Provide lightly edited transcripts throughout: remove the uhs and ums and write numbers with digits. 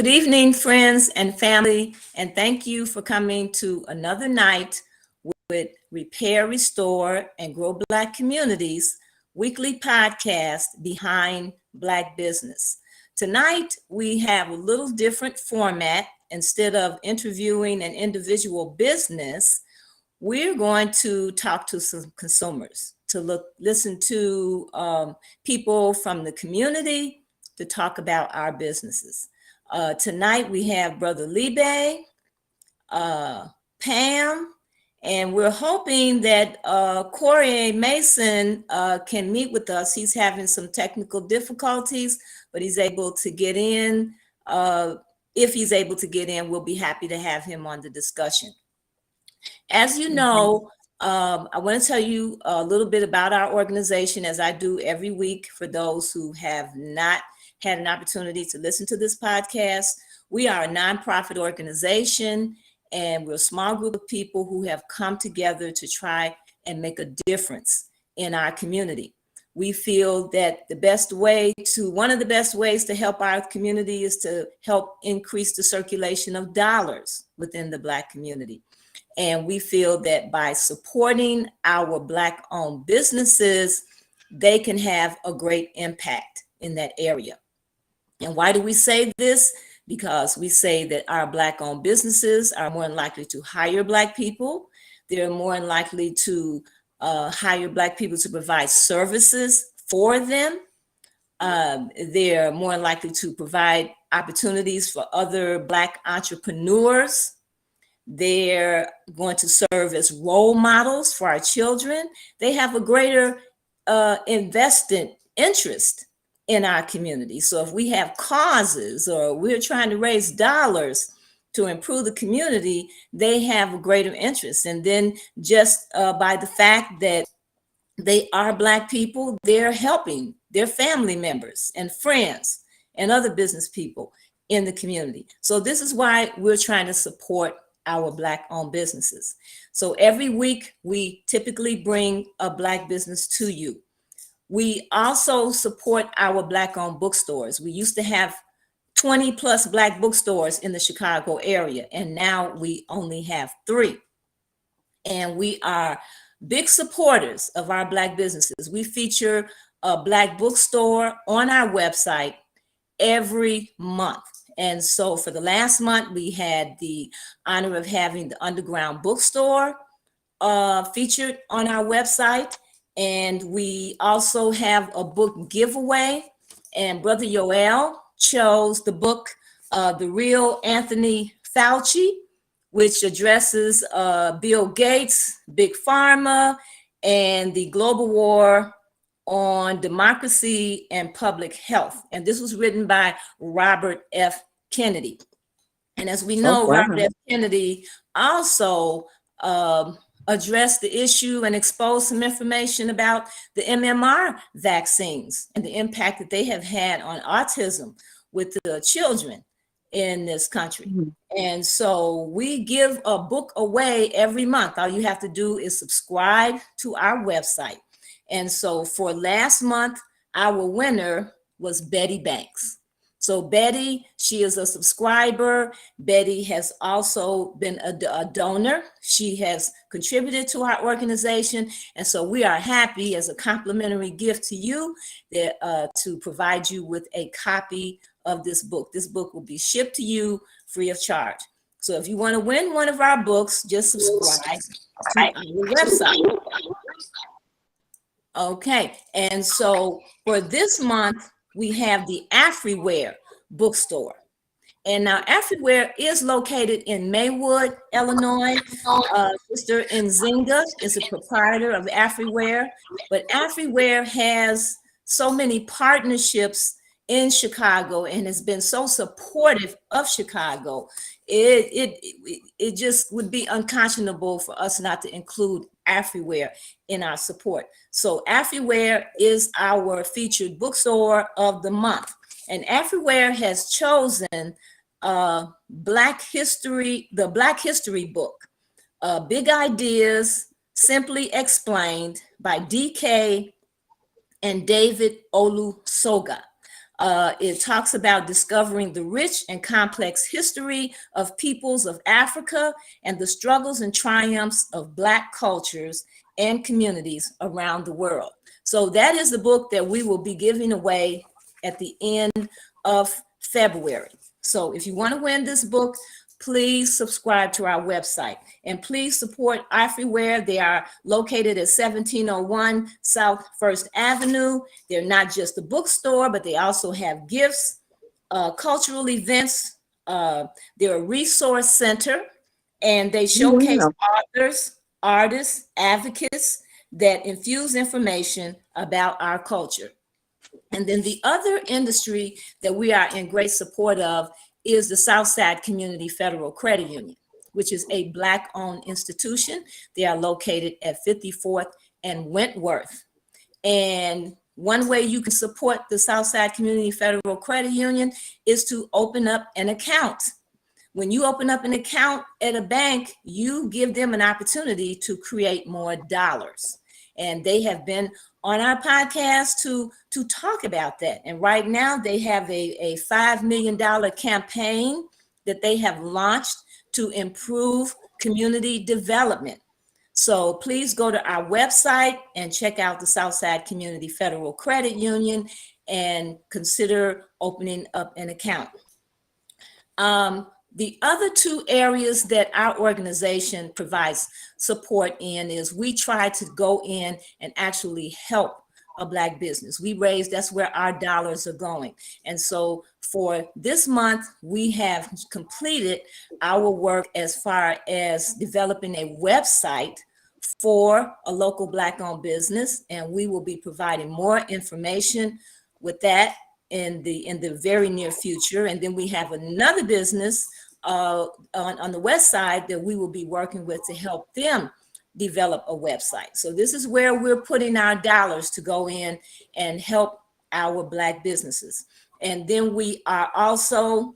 Good evening, friends and family, and thank you for coming to another night with Repair, Restore, and Grow Black Communities weekly podcast behind Black business. Tonight, we have a little different format. Instead of interviewing an individual business, we're going to talk to some consumers, to listen to people from the community to talk about our businesses. Tonight we have Brother Libe, Pam, and we're hoping that Corey Mason can meet with us. He's having some technical difficulties, but he's able to get in. If he's able to get in, we'll be happy to have him on the discussion. As you know, I want to tell you a little bit about our organization, as I do every week for those who have not had an opportunity to listen to this podcast. We are a nonprofit organization, and we're a small group of people who have come together to try and make a difference in our community. We feel that one of the best ways to help our community is to help increase the circulation of dollars within the Black community. And we feel that by supporting our Black-owned businesses, they can have a great impact in that area. And why do we say this? Because we say that our Black-owned businesses are more than likely to hire Black people. They're more than likely to hire Black people to provide services for them. They're more than likely to provide opportunities for other Black entrepreneurs. They're going to serve as role models for our children. They have a greater invested interest in our community. So if we have causes or we're trying to raise dollars to improve the community, they have a greater interest. And then just by the fact that they are Black people, they're helping their family members and friends and other business people in the community. So this is why we're trying to support our Black-owned businesses. So every week, we typically bring a Black business to you. We also support our Black-owned bookstores. We used to have 20 plus Black bookstores in the Chicago area, and now we only have 3. And we are big supporters of our Black businesses. We feature a Black bookstore on our website every month. And so for the last month, we had the honor of having the Underground Bookstore featured on our website. And we also have a book giveaway. And Brother Yoel chose the book, The Real Anthony Fauci, which addresses Bill Gates, Big Pharma, and the global war on democracy and public health. And this was written by Robert F. Kennedy. And as we know, Robert F. Kennedy also addressed the issue and exposed some information about the MMR vaccines and the impact that they have had on autism with the children in this country. Mm-hmm. And so we give a book away every month. All you have to do is subscribe to our website. And so for last month, our winner was Betty Banks. So Betty, she is a subscriber. Betty has also been a donor. She has contributed to our organization. And so we are happy as a complimentary gift to you that, to provide you with a copy of this book. This book will be shipped to you free of charge. So if you want to win one of our books, just subscribe to our website. Okay, and so for this month, we have the Afroware Bookstore. And now Afroware is located in Maywood, Illinois. Sister Nzinga is a proprietor of Afroware, but Afroware has so many partnerships in Chicago and has been so supportive of Chicago. It just would be unconscionable for us not to include Afroware in our support. So Afroware is our featured bookstore of the month. And Afroware has chosen the Black History book, Big Ideas Simply Explained by DK and David Olusoga. It talks about discovering the rich and complex history of peoples of Africa and the struggles and triumphs of Black cultures and communities around the world. So that is the book that we will be giving away at the end of February. So if you want to win this book, please subscribe to our website and please support Afroware. They are located at 1701 South First Avenue. They're not just a bookstore, but they also have gifts, cultural events. They're a resource center, and they showcase authors, artists, advocates that infuse information about our culture. And then the other industry that we are in great support of is the Southside Community Federal Credit Union, which is a Black-owned institution. They are located at 54th and Wentworth. And one way you can support the Southside Community Federal Credit Union is to open up an account. When you open up an account at a bank, you give them an opportunity to create more dollars. And they have been on our podcast to talk about that. And right now they have a $5 million campaign that they have launched to improve community development. So please go to our website and check out the Southside Community Federal Credit Union and consider opening up an account. The other two areas that our organization provides support in is we try to go in and actually help a Black business. That's where our dollars are going. And so for this month, we have completed our work as far as developing a website for a local Black-owned business, and we will be providing more information with that in the very near future. And then we have another business on the west side that we will be working with to help them develop a website. So this is where we're putting our dollars to go in and help our Black businesses. And then we are also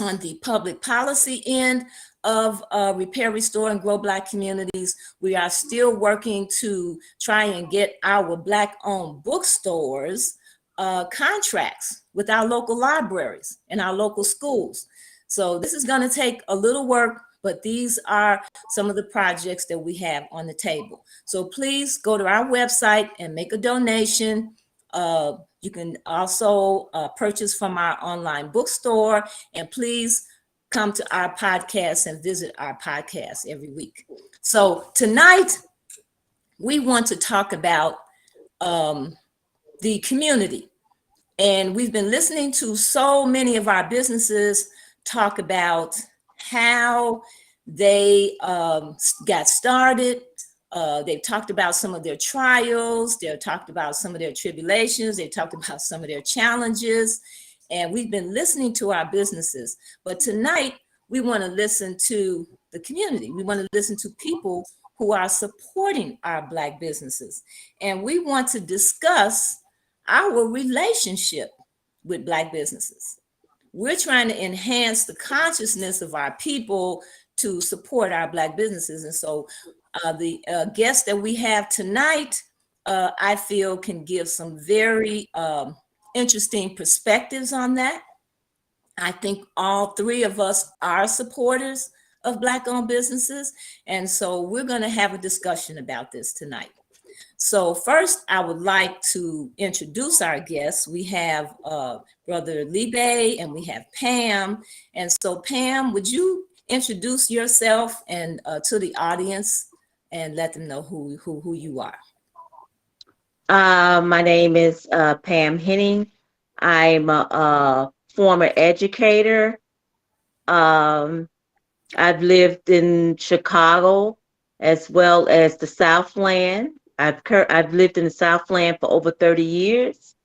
on the public policy end of Repair, Restore, and Grow Black communities. We are still working to try and get our Black-owned bookstores contracts with our local libraries and our local schools. So this is going to take a little work, but these are some of the projects that we have on the table. So please go to our website and make a donation. You can also purchase from our online bookstore, and please come to our podcast and visit our podcast every week. So tonight, we want to talk about the community. And we've been listening to so many of our businesses talk about how they got started. They've talked about some of their trials. They've talked about some of their tribulations. They talked about some of their challenges. And we've been listening to our businesses. But tonight, we want to listen to the community. We want to listen to people who are supporting our Black businesses. And we want to discuss our relationship with Black businesses. We're trying to enhance the consciousness of our people to support our Black businesses. And so the guest that we have tonight, I feel can give some very interesting perspectives on that. I think all three of us are supporters of Black-owned businesses. And so we're going to have a discussion about this tonight. So first, I would like to introduce our guests. We have Brother Libe and we have Pam. And so Pam, would you introduce yourself and to the audience and let them know who you are? My name is Pam Henning. I'm a former educator. I've lived in Chicago as well as the Southland. I've lived in the Southland for over 30 years,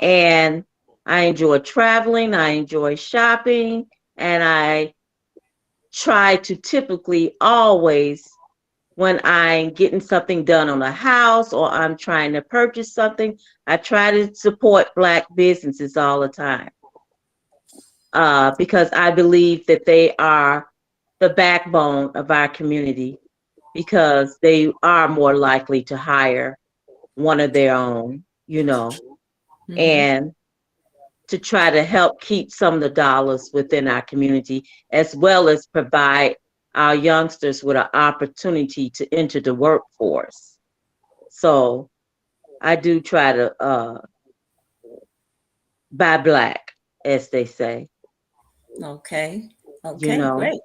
and I enjoy traveling. I enjoy shopping, and I try to typically always, when I'm getting something done on a house or I'm trying to purchase something, I try to support Black businesses all the time because I believe that they are the backbone of our community, because they are more likely to hire one of their own, you know. Mm-hmm. And to try to help keep some of the dollars within our community, as well as provide our youngsters with an opportunity to enter the workforce. So I do try to buy black, as they say, Okay. you Okay, know. great.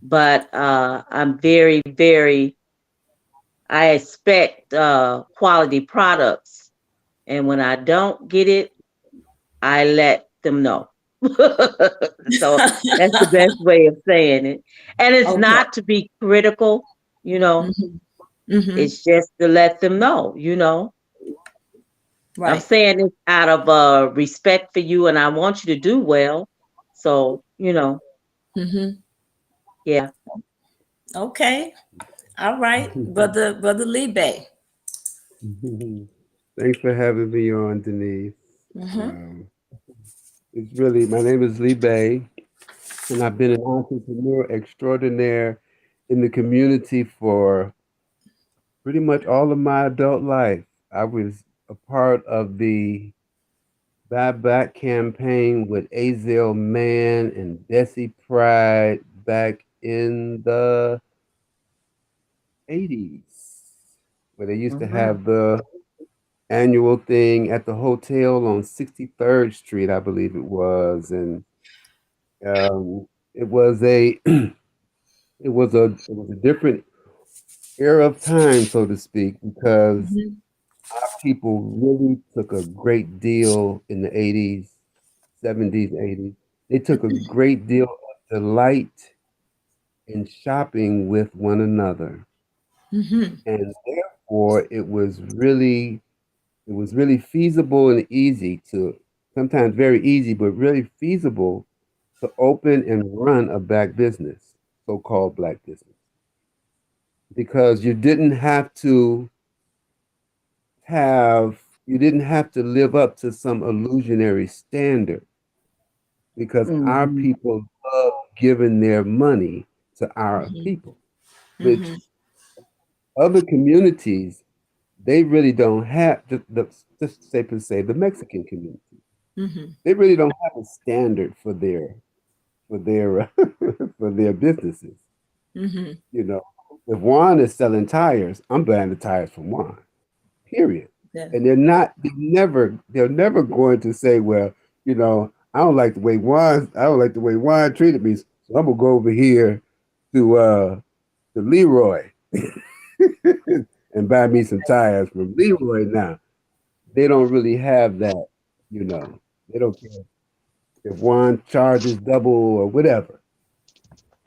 But I'm very, very, I expect quality products. And when I don't get it, I let them know. So that's the best way of saying it. And it's Okay. not to be critical, you know, Hmm. Hmm. it's just to let them know, you know. I'm Right. saying it out of respect for you, and I want you to do well. So, you know, Hmm. yeah. Okay. All right. Brother Lee Bay. Thanks for having me on, Denise. Hmm. Um, it's really, my name is Lee Bay, and I've been an entrepreneur extraordinaire in the community for pretty much all of my adult life. I was a part of the Buy Back campaign with Azel Mann and Desi Pride back in the 80s, where they used to Hmm. have the annual thing at the hotel on 63rd Street, I believe it was, and it was a it was a different era of time, so to speak, because Hmm. people really took a great deal in the 80s, 70s, 80s. They took a great deal of delight in shopping with one another, Hmm. and therefore it was really feasible and easy to, sometimes very easy, but really feasible to open and run a black business, so-called black business, because you didn't have to live up to some illusionary standard, because our Hmm. people love giving their money to our Hmm. people, which Hmm. other communities, they really don't have, just say per se, the Mexican community, Hmm. they really don't have a standard for their for their businesses. Hmm. You know, if Juan is selling tires, I'm buying the tires from Juan. Period. Yeah. And they're never going to say, well, I don't like the way Juan treated me, so I'm gonna go over here to Leroy and buy me some tires from Leroy now. They don't really have that, you know. They don't care if Juan charges double or whatever.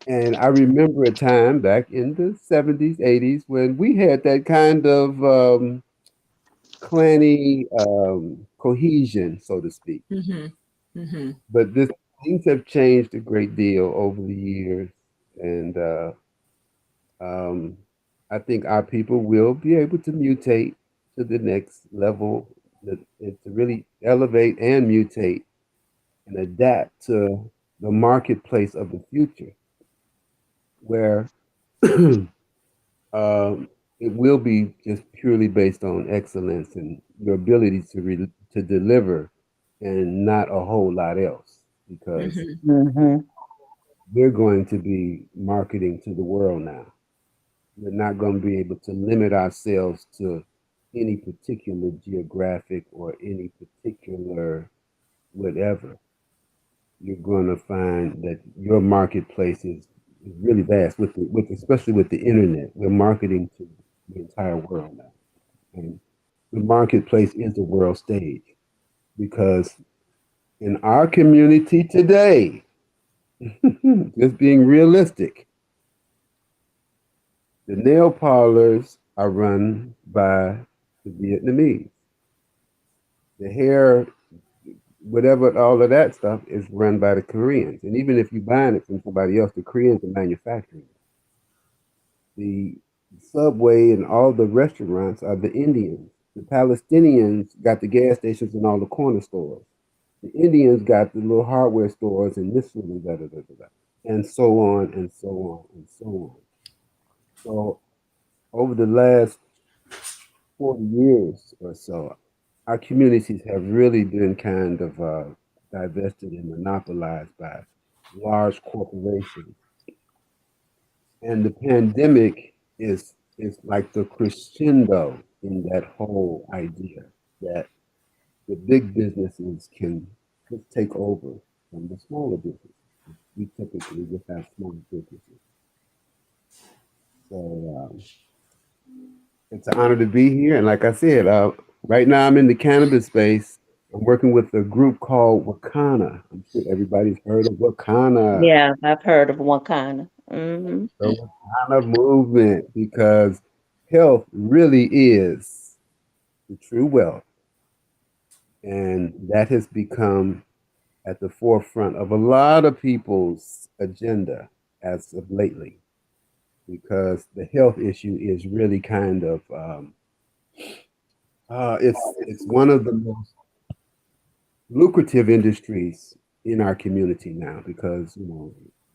And I remember a time back in the 70s, 80s when we had that kind of clanny cohesion, so to speak. Hmm. Hmm. But things have changed a great deal over the years. And um, I think our people will be able to mutate to the next level, to really elevate and mutate and adapt to the marketplace of the future, where it will be just purely based on excellence and your ability to deliver, and not a whole lot else, because Hmm. Hmm. we're going to be marketing to the world now. We're not going to be able to limit ourselves to any particular geographic or any particular whatever. You're going to find that your marketplace is really vast, with especially with the internet. We're marketing to the entire world now. And the marketplace is the world stage, because in our community today, just being realistic, the nail parlors are run by the Vietnamese. The hair, whatever, all of that stuff is run by the Koreans. And even if you're buying it from somebody else, the Koreans are manufacturing it. The subway and all the restaurants are the Indians. The Palestinians got the gas stations and all the corner stores. The Indians got the little hardware stores and this one and da, and so on and so on and so on. So over the last 40 years or so, our communities have really been kind of divested and monopolized by large corporations. And the pandemic is like the crescendo in that whole idea that the big businesses can just take over from the smaller businesses. We typically just have small businesses. So it's an honor to be here. And like I said, right now I'm in the cannabis space. I'm working with a group called Wakana. I'm sure everybody's heard of Wakana. Yeah, I've heard of one kind of. Hmm. The Wakana movement, because health really is the true wealth. And that has become at the forefront of a lot of people's agenda as of lately, because the health issue is really kind of it's one of the most lucrative industries in our community now, because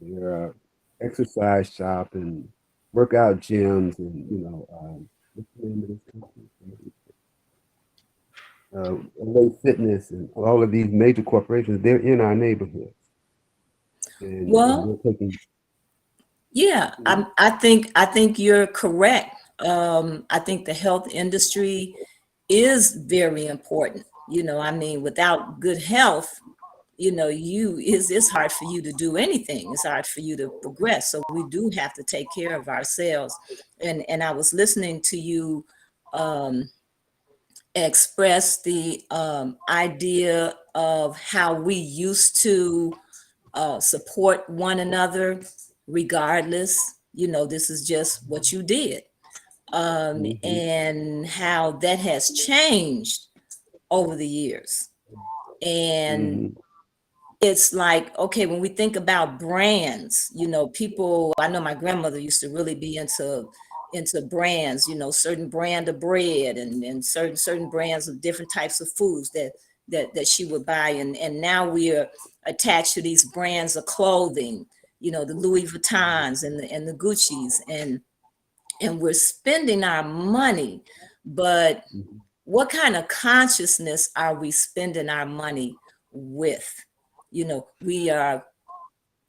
there are exercise shop and workout gyms and what's the name of this company? LA Fitness and all of these major corporations, they're in our neighborhoods. And Well, we're taking. yeah, I think you're correct. I think the health industry is very important. I mean, without good health, it's hard for you to do anything. It's hard for you to progress. So we do have to take care of ourselves. And I was listening to you express the idea of how we used to support one another regardless. This is just what you did. And how that has changed over the years. And Mhm. it's like, okay, when we think about brands, people, I know my grandmother used to really be into brands, certain brand of bread and certain brands of different types of foods that she would buy. And now we are attached to these brands of clothing, the Louis Vuittons and the Gucci's, and we're spending our money, but Mhm. what kind of consciousness are we spending our money with? We are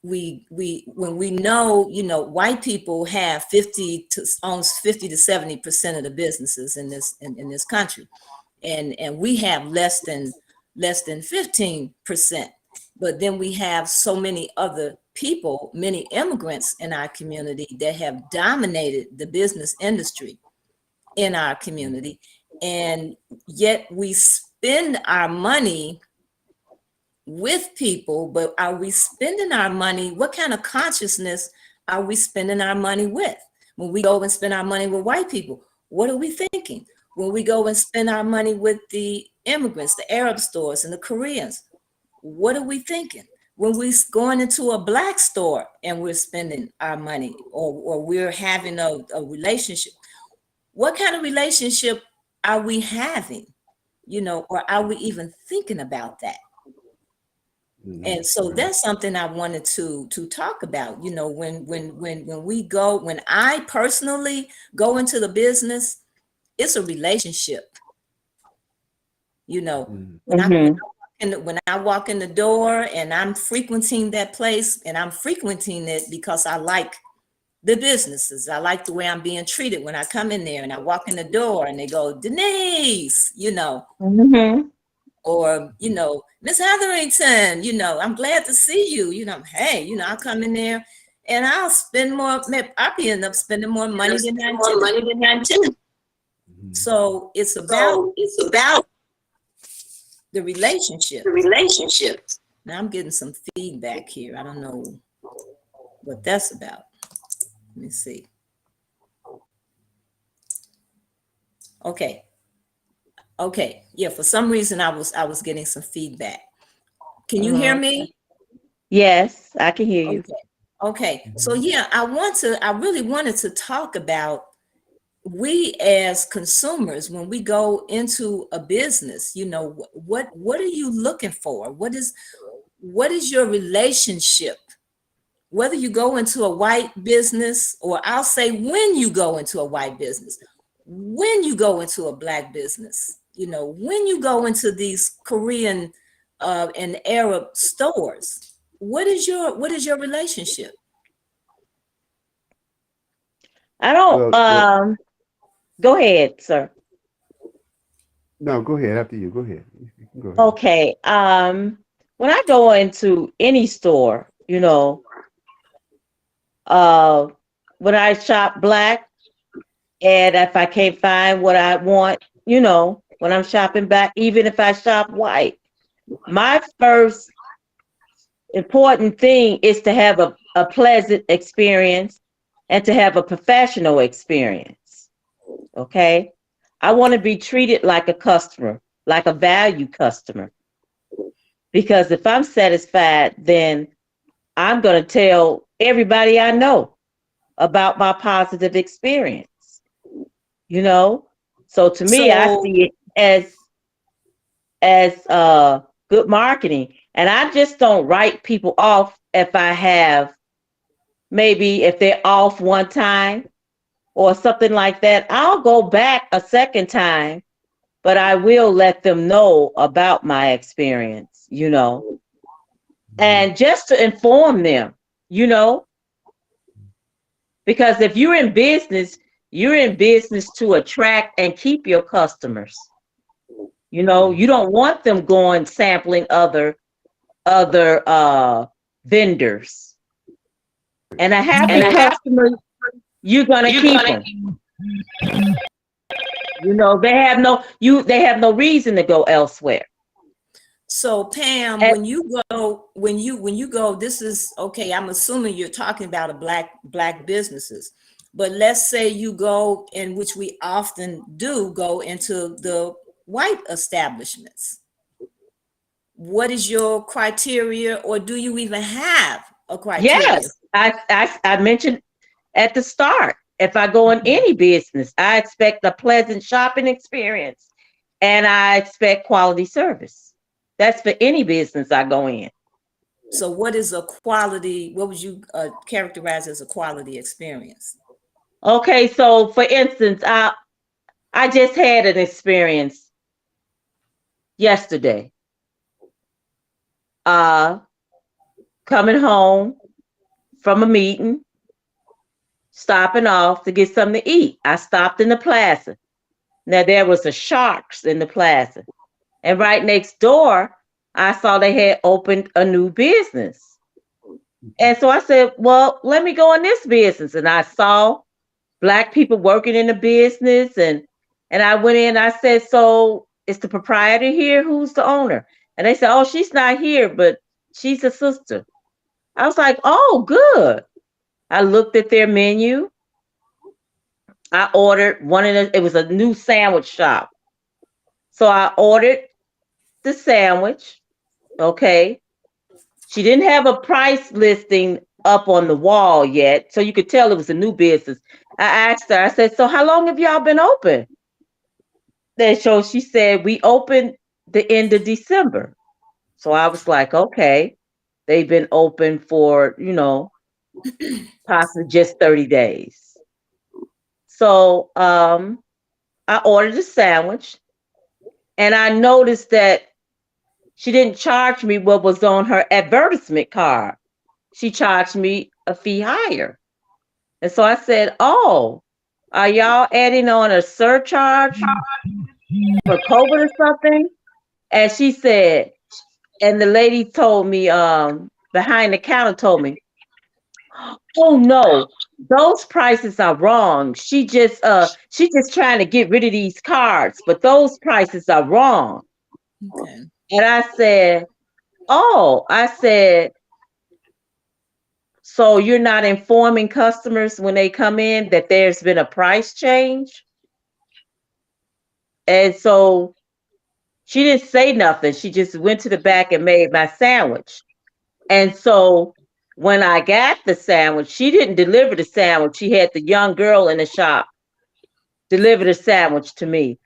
we when we know, white people have 50 to owns 50 to 70% of the businesses in this country, and we have less than 15%. But then we have so many other people, many immigrants in our community that have dominated the business industry in our community. And yet we spend our money with people, but are we spending our money? What kind of consciousness are we spending our money with? When we go and spend our money with white people, what are we thinking? When we go and spend our money with the immigrants, the Arab stores and the Koreans, what are we thinking? When we're going into a black store and we're spending our money, or we're having a relationship, what kind of relationship are we having? Or are we even thinking about that? And so Mhm. that's something I wanted to talk about. When I personally go into the business, it's a relationship. Mhm. When I Hmm. when I walk in the door and I'm frequenting that place, and I'm frequenting it because I like the businesses. I like the way I'm being treated when I come in there and I walk in the door and they go, Denise, Hmm. or Miss Hetherington, I'm glad to see you. Hey, I'll come in there and I'll spend more. I'll be end up spending more money than I intended. Mhm. So it's about So it's about the relationship. the relationship. Now I'm getting some feedback here. I don't know what that's about. Let me see. Okay. Okay. Yeah, for some reason I was getting some feedback. Can you hear Okay. me? Yes, I can hear you. Okay. Okay. So Mhm. yeah, I really wanted to talk about, we as consumers, when we go into a business, what are you looking for? What is your relationship? Whether you go into a white business, or I'll say when you go into a white business, when you go into a black business, when you go into these Korean and Arab stores, what is your relationship? I don't, Well, go ahead, sir. no, go ahead. After you, go ahead. You can go ahead. Okay. When I go into any store, uh, when I shop black, and if I can't find what I want, when I'm shopping back, even if I shop white, my first important thing is to have a pleasant experience and to have a professional experience. Okay. I want to be treated like a customer, like a value customer. Because if I'm satisfied, then I'm going to tell everybody I know about my positive experience, you know? So to me, I So see it as good marketing. And I just don't write people off if I have maybe if they're off one time or something like that. I'll go back a second time, but I will let them know about my experience, Mhm. and just to inform them, you know, because if you're in business to attract and keep your customers. You don't want them going sampling other vendors. And a happy customer, you're gonna keep them. They have no reason to go elsewhere. So Pam, And when you go, this is okay. I'm assuming you're talking about a black businesses, but let's say you go, in which we often do go into the white establishments. What is your criteria, or do you even have a criteria? yes, I mentioned at the start, if I go in any business, I expect a pleasant shopping experience and I expect quality service. That's for any business I go in. So what is a quality? What would you characterize as a quality experience? Okay, so for instance, I just had an experience yesterday. Uh Coming home from a meeting, stopping off to get something to eat. I stopped in the plaza. Now there was a Sharks in the plaza. And right next door, I saw they had opened a new business. And so I said, well, let me go in this business. And I saw black people working in the business. And I went in, I said, so is the proprietor here? Who's the owner? And they said, oh, she's not here, but she's a sister. I was like, oh, good. I looked at their menu. I ordered it was a new sandwich shop. So I ordered the sandwich. Okay. She didn't have a price listing up on the wall yet, so you could tell it was a new business. I asked her, I said, so how long have y'all been open? Then so she said, we opened the end of December. So I was like, okay, they've been open for, possibly just 30 days. So I ordered a sandwich and I noticed that she didn't charge me what was on her advertisement card. She charged me a fee higher. And so I said, oh, are y'all adding on a surcharge for COVID or something? And she said, and the lady told me, behind the counter told me, oh no, those prices are wrong. She just trying to get rid of these cards, but those prices are wrong. Okay. And I said, oh, I said, so you're not informing customers when they come in that there's been a price change? And so she didn't say nothing. She just went to the back and made my sandwich. And so when I got the sandwich, she didn't deliver the sandwich. She had the young girl in the shop deliver the sandwich to me.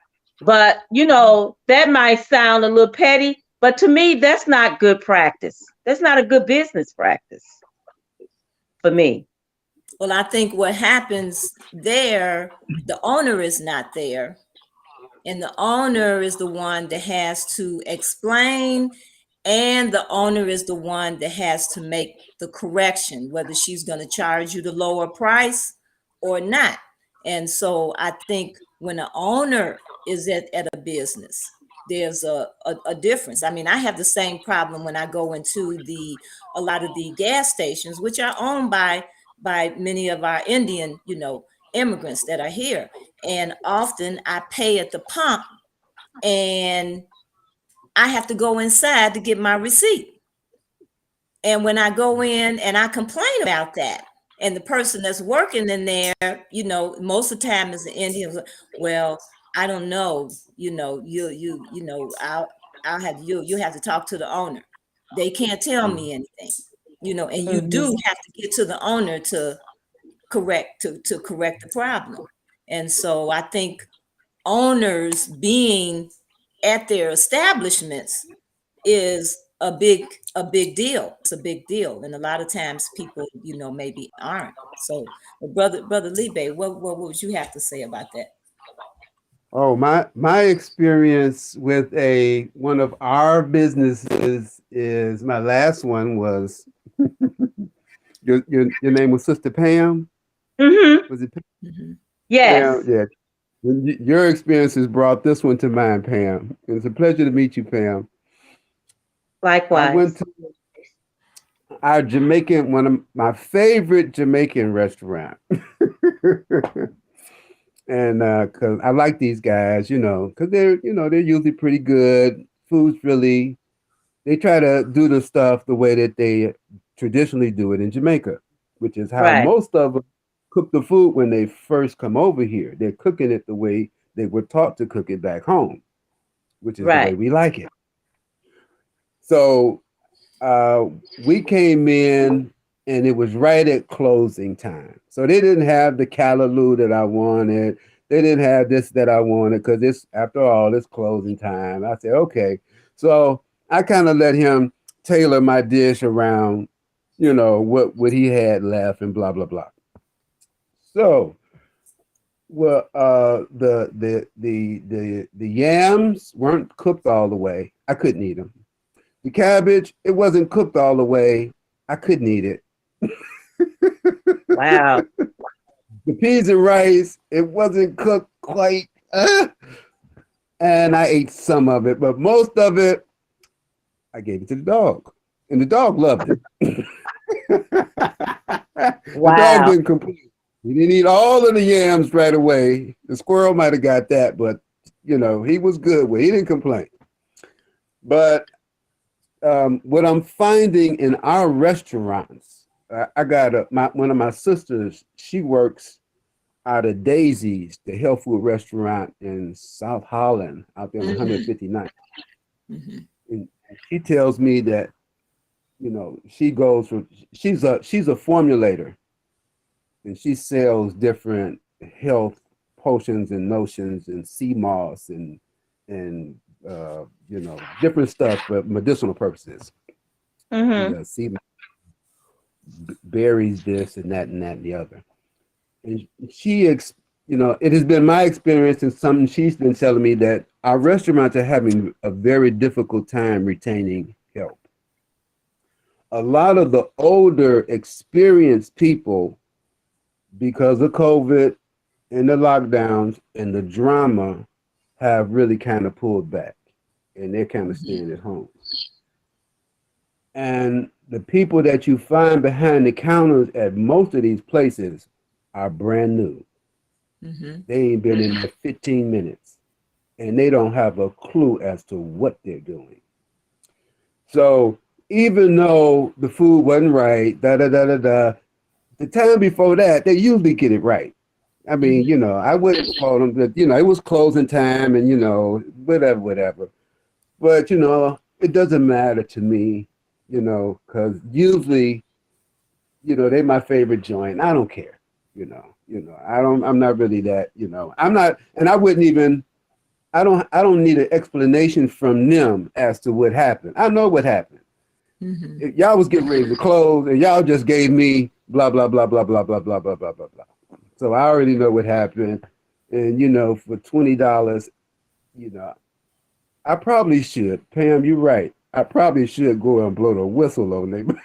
But, that might sound a little petty, but to me, that's not good practice. That's not a good business practice for me. Well, I think what happens there, the owner is not there, And the owner is the one that has to explain, and the owner is the one that has to make the correction, whether she's going to charge you the lower price or not. And so I think when the owner is at a business, there's a difference. I mean, I have the same problem when I go into a lot of the gas stations, which are owned by many of our Indian, immigrants that are here. And often I pay at the pump and I have to go inside to get my receipt. And when I go in and I complain about that, and the person that's working in there, most of the time is the Indian. Well, I don't know, I'll have you have to talk to the owner. They can't tell me anything, and you do have to get to the owner to correct the problem. And so I think owners being at their establishments is a big deal. It's a big deal, and a lot of times people, maybe aren't. So, brother Libe, what would you have to say about that? Oh, my experience with one of our businesses is my last one was your name was Sister Pam. Mm-hmm. Was it Pam? Mm-hmm. Yes. Pam? Yeah. Your experiences brought this one to mind, Pam. It's a pleasure to meet you, Pam. Likewise. I went to our one of my favorite Jamaican restaurant. And because I like these guys, because they're usually pretty good. Food's really, they try to do the stuff the way that they traditionally do it in Jamaica, which is how most of them cook the food when they first come over here. They're cooking it the way they were taught to cook it back home, which is the way we like it. So we came in and it was right at closing time. So they didn't have the callaloo that I wanted. They didn't have this that I wanted because after all, it's closing time. I said, okay. So I kind of let him tailor my dish around, what he had left and blah, blah, blah. So, well, the yams weren't cooked all the way. I couldn't eat them. The cabbage, it wasn't cooked all the way. I couldn't eat it. Wow. The peas and rice, it wasn't cooked quite. And I ate some of it, but most of it, I gave it to the dog. And the dog loved it. The dog didn't complain. He didn't eat all of the yams right away. The squirrel might have got that, but, he was good with it. He didn't complain. But what I'm finding in our restaurants, I got one of my sisters, she works out of Daisy's, the health food restaurant in South Holland, out there on 159th. Mm-hmm. And she tells me that, she goes from, she's a formulator, and she sells different health potions and notions and sea moss and different stuff for medicinal purposes. Mm-hmm. Sea berries, this and that and the other. And it has been my experience and something she's been telling me that our restaurants are having a very difficult time retaining help. A lot of the older, experienced people, because of COVID and the lockdowns and the drama, have really kind of pulled back, and they're kind of staying at home. And the people that you find behind the counters at most of these places are brand new. Mm-hmm. They ain't been in there 15 minutes, and they don't have a clue as to what they're doing. So even though the food wasn't right, the time before that, they usually get it right. I mean, I wouldn't call them that, it was closing time and, whatever. But, it doesn't matter to me, because usually, they're my favorite joint. I don't care, I'm not really that, I'm not, and I wouldn't even, I don't need an explanation from them as to what happened. I know what happened. Mm-hmm. Y'all was getting ready to close and y'all just gave me blah, blah, blah, blah, blah, blah, blah, blah, blah, blah, blah. So I already know what happened. And, for $20, you know, I probably should. Pam, you're right. I probably should go and blow the whistle on them.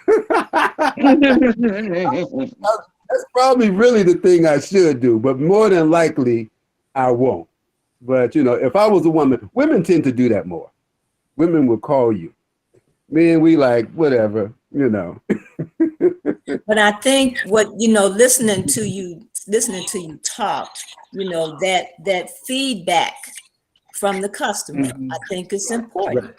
That's probably really the thing I should do, but more than likely, I won't. But if I was a woman, women tend to do that more. Women will call you. Men, we like whatever. But I think what, listening to you talk, that feedback from the customer, I think it's important. Right.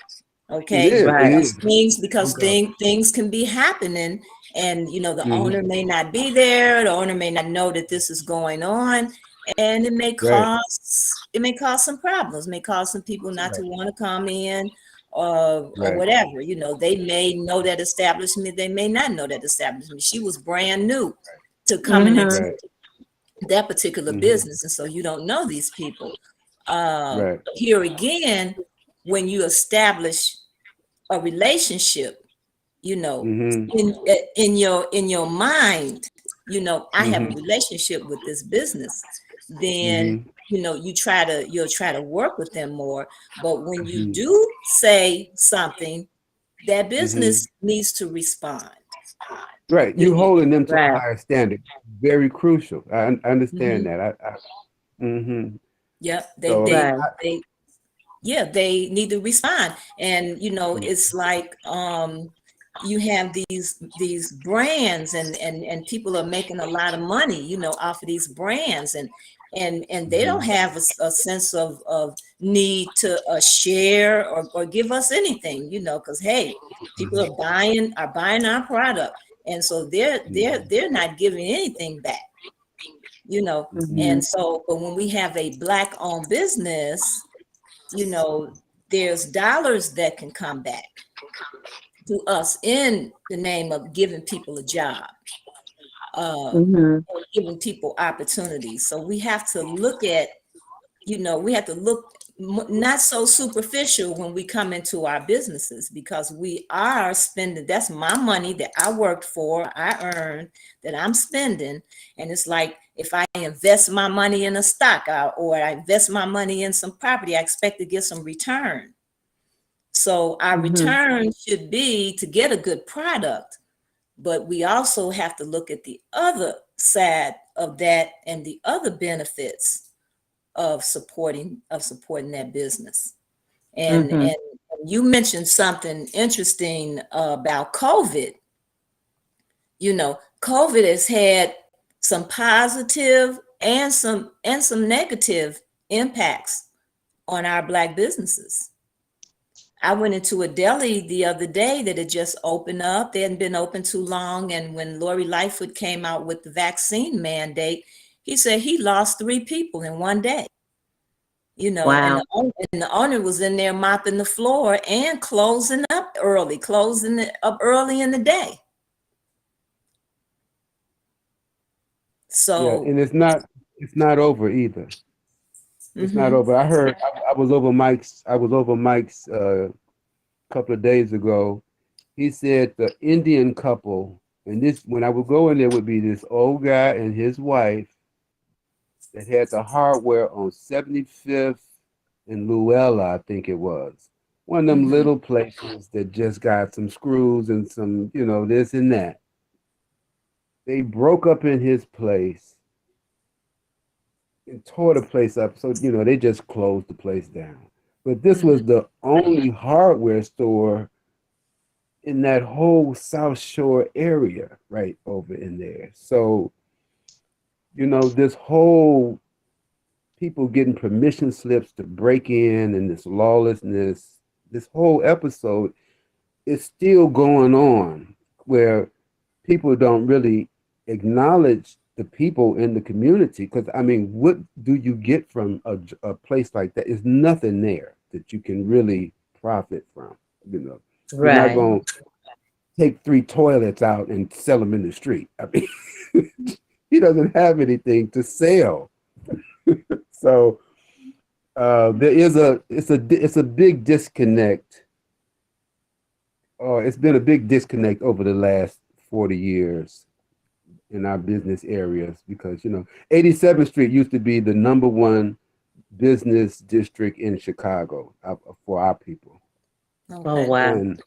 It Okay, is. It Right. is. because Okay. things can be happening, and the Mhm. owner may not be there. The owner may not know that this is going on, and Right. it may cause some problems. May cause some people not to Right. want to come in, or Right. whatever. They may know that establishment. They may not know that establishment. She was brand new to coming Mm-hmm. into Right. that particular Mhm. business, and so you don't know these people. Right. Here again, when you establish a relationship, Mhm. in your mind, I have a Mhm. relationship with this business, then Mhm. you'll try to work with them more. But when you Mhm. do say something, that Mhm. business needs to respond. Right. You You know, holding them to a Right. higher standard. Very crucial. I understand mhm. that. Mhm. Yep, So Right. they yeah, they need to respond. And it's like, you have these brands, and people are making a lot of money, off of these brands, and they don't Mhm. have a sense of need to share, or give us anything, because hey, people are buying our product, and so they're not giving anything back, Mm-hmm. and so, but when we have a Black owned business, you know, there's dollars that can come back to us in the name of giving people a job, uh, Mm-hmm. or giving people opportunities. So we have to look at, we have to look not so superficial when we come into our businesses, because we are spending, that's my money that I worked for, I earned, that I'm spending. And it's like, if I invest my money in a stock, or I invest my money in some property, I expect to get some return. So our Mm-hmm. return should be to get a good product, but we also have to look at the other side of that, and the other benefits of supporting that business. Mm-hmm. And you mentioned something interesting about COVID. COVID has had some positive and some negative impacts on our Black businesses. I went into a deli the other day that had just opened up. They hadn't been open too long. And when Lori Lightfoot came out with the vaccine mandate, he said he lost 3 people in one day. And Wow. the owner was in there mopping the floor and closing it up early in the day. yeah, So, and it's not over either. It's not mhm, over. I heard I was over Mike's couple of days ago. He said the Indian couple, and this when I would go in there would be this old guy and his wife that had the hardware on 75th and Luella, I think it was. One of them mhm, little places that just got some screws and some, this and that. They broke up in his place and tore the place up. So, they just closed the place down. But this was mhm, the only hardware store in that whole South Shore area right over in there. So, this whole people getting permission slips to break in and this lawlessness, this whole episode is still going on where people don't really acknowledge the people in the community. Because, I mean, what do you get from a place like that? There's nothing there that you can really profit from. You're not Right. going to take 3 toilets out and sell them in the street. I mean, he doesn't have anything to sell. So there is it's a big disconnect. It's been a big disconnect over the last 40 years in our business areas because 87th Street used to be the number one business district in Chicago for our people. Oh, Okay. wow. And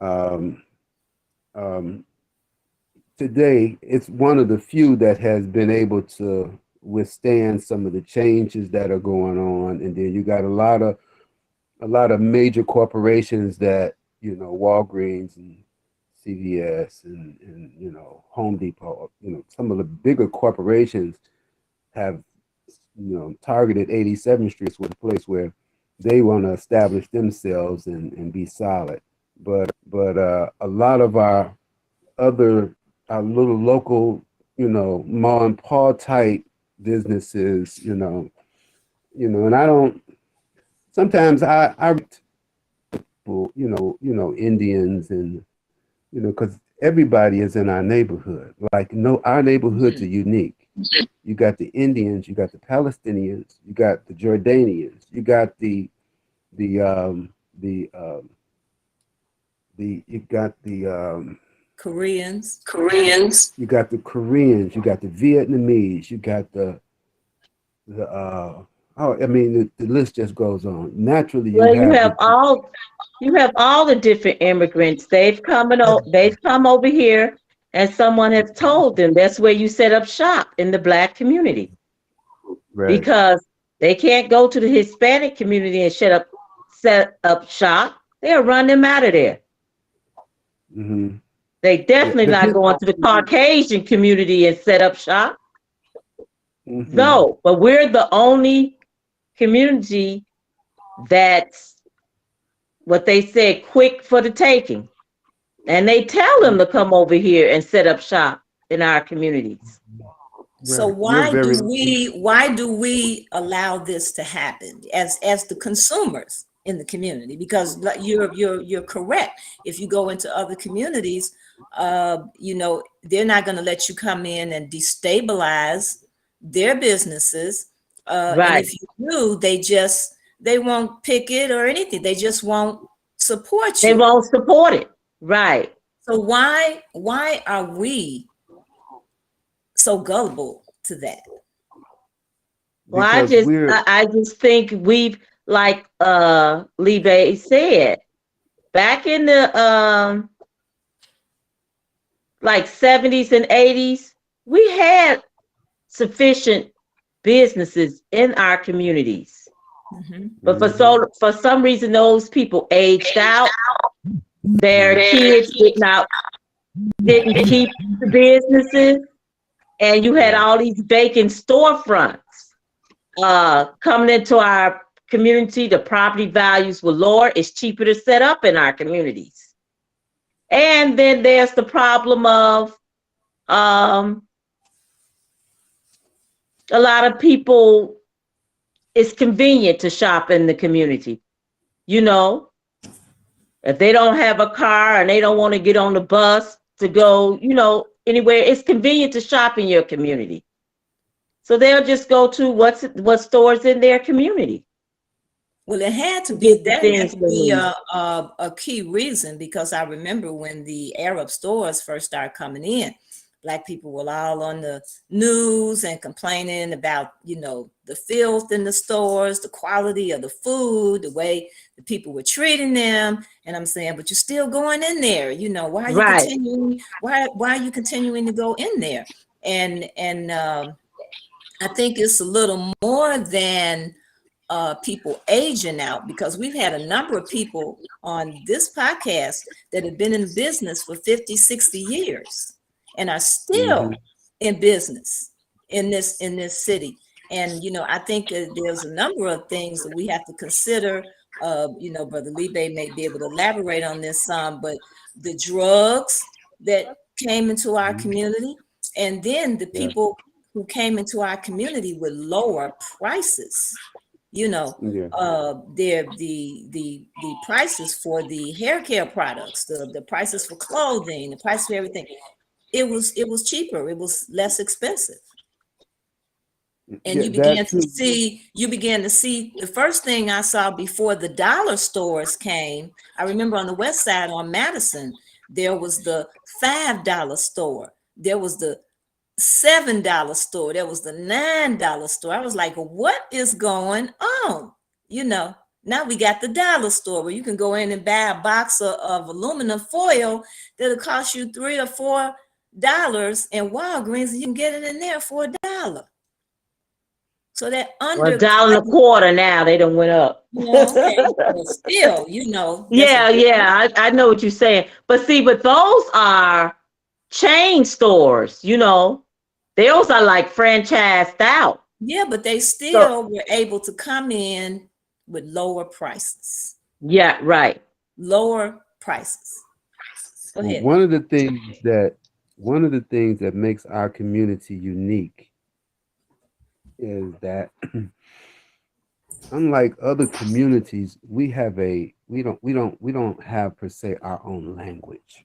um, um, today, it's one of the few that has been able to withstand some of the changes that are going on. And then you got a lot of major corporations that, Walgreens and CVS and Home Depot, some of the bigger corporations have, targeted 87th Street with a place where they want to establish themselves and be solid. But a lot of other our little local, mom and pop type businesses, and I don't. Sometimes I Indians and because everybody is in our neighborhood. Like no, our neighborhoods are unique. You got the Indians, you got the Palestinians, you got the Jordanians, you got the you got the Koreans. you got the Koreans, you got the Vietnamese, you got the I mean the list just goes on. Naturally, you Well, have you have all the different immigrants. They've come over here, and someone has told them that's where you set up shop in the Black community, right. because they can't go to the Hispanic community and set up shop. They'll run them out of there. Mm-hmm. They Yeah, definitely not going to the Caucasian community and set up shop. mm-hmm. No, but we're the only community that's what they said, quick for the taking. And they tell them to come over here and set up shop in our communities. So Right. We're very why do we allow this to happen as the consumers in the community? Because you're correct. If you go into other communities, they're not going to let you come in and destabilize their businesses. And Right. if you do, they won't pick it or anything. They just won't support They you. won't support it. Right. So why are we so gullible to that? Well, because we're I just think we've, like Libe said, back in the like 70s and 80s, we had sufficient businesses in our communities. Mhm. But for some reason those people aged out. Their kids didn't keep the businesses, and you had all these vacant storefronts coming into our community. The property values were lower. It's cheaper to set up in our communities. And then there's the problem of a lot of people, it's convenient to shop in the community. If they don't have a car and they don't want to get on the bus to go, anywhere, it's convenient to shop in your community. So they'll just go to what stores in their community. Well, it had to to be get the that had things to they be need. a key reason, because I remember when the Arab stores first started coming in, Black people were all on the news and complaining about, the filth in the stores, the quality of the food, the way the people were treating them. And I'm saying, but you're still going in there. Why are you Right. continuing? Why are you continuing to go in there? And I think it's a little more than people aging out, because we've had a number of people on this podcast that have been in business for 50, 60 years and are still in business in this city. And I think that there's a number of things that we have to consider. Brother Libe may be able to elaborate on this some, but the drugs that came into our community, and then the people who came into our community with lower prices. The prices for the hair care products, the prices for clothing, the price for everything. It was cheaper. It was less expensive. And you began to see the first thing I saw before the dollar stores came. I remember on the west side on Madison, there was the $5 store. There was the $7 store. There was the $9 store. I was like, what is going on? You know, now we got the dollar store where you can go in and buy a box of aluminum foil that'll cost you $3 or $4, and Walgreens, you can get it in there for $1. So that Well, under, $1.25 now. They done went up. okay, but still, that's a Yeah, yeah, I know what you're saying. But see, but those are chain stores, Those are like franchised out. yeah, but they So, still were able to come in with lower prices. yeah, right. Lower prices. Go Well, ahead. one of the things that makes our community unique is that unlike other communities, we don't have per se our own language.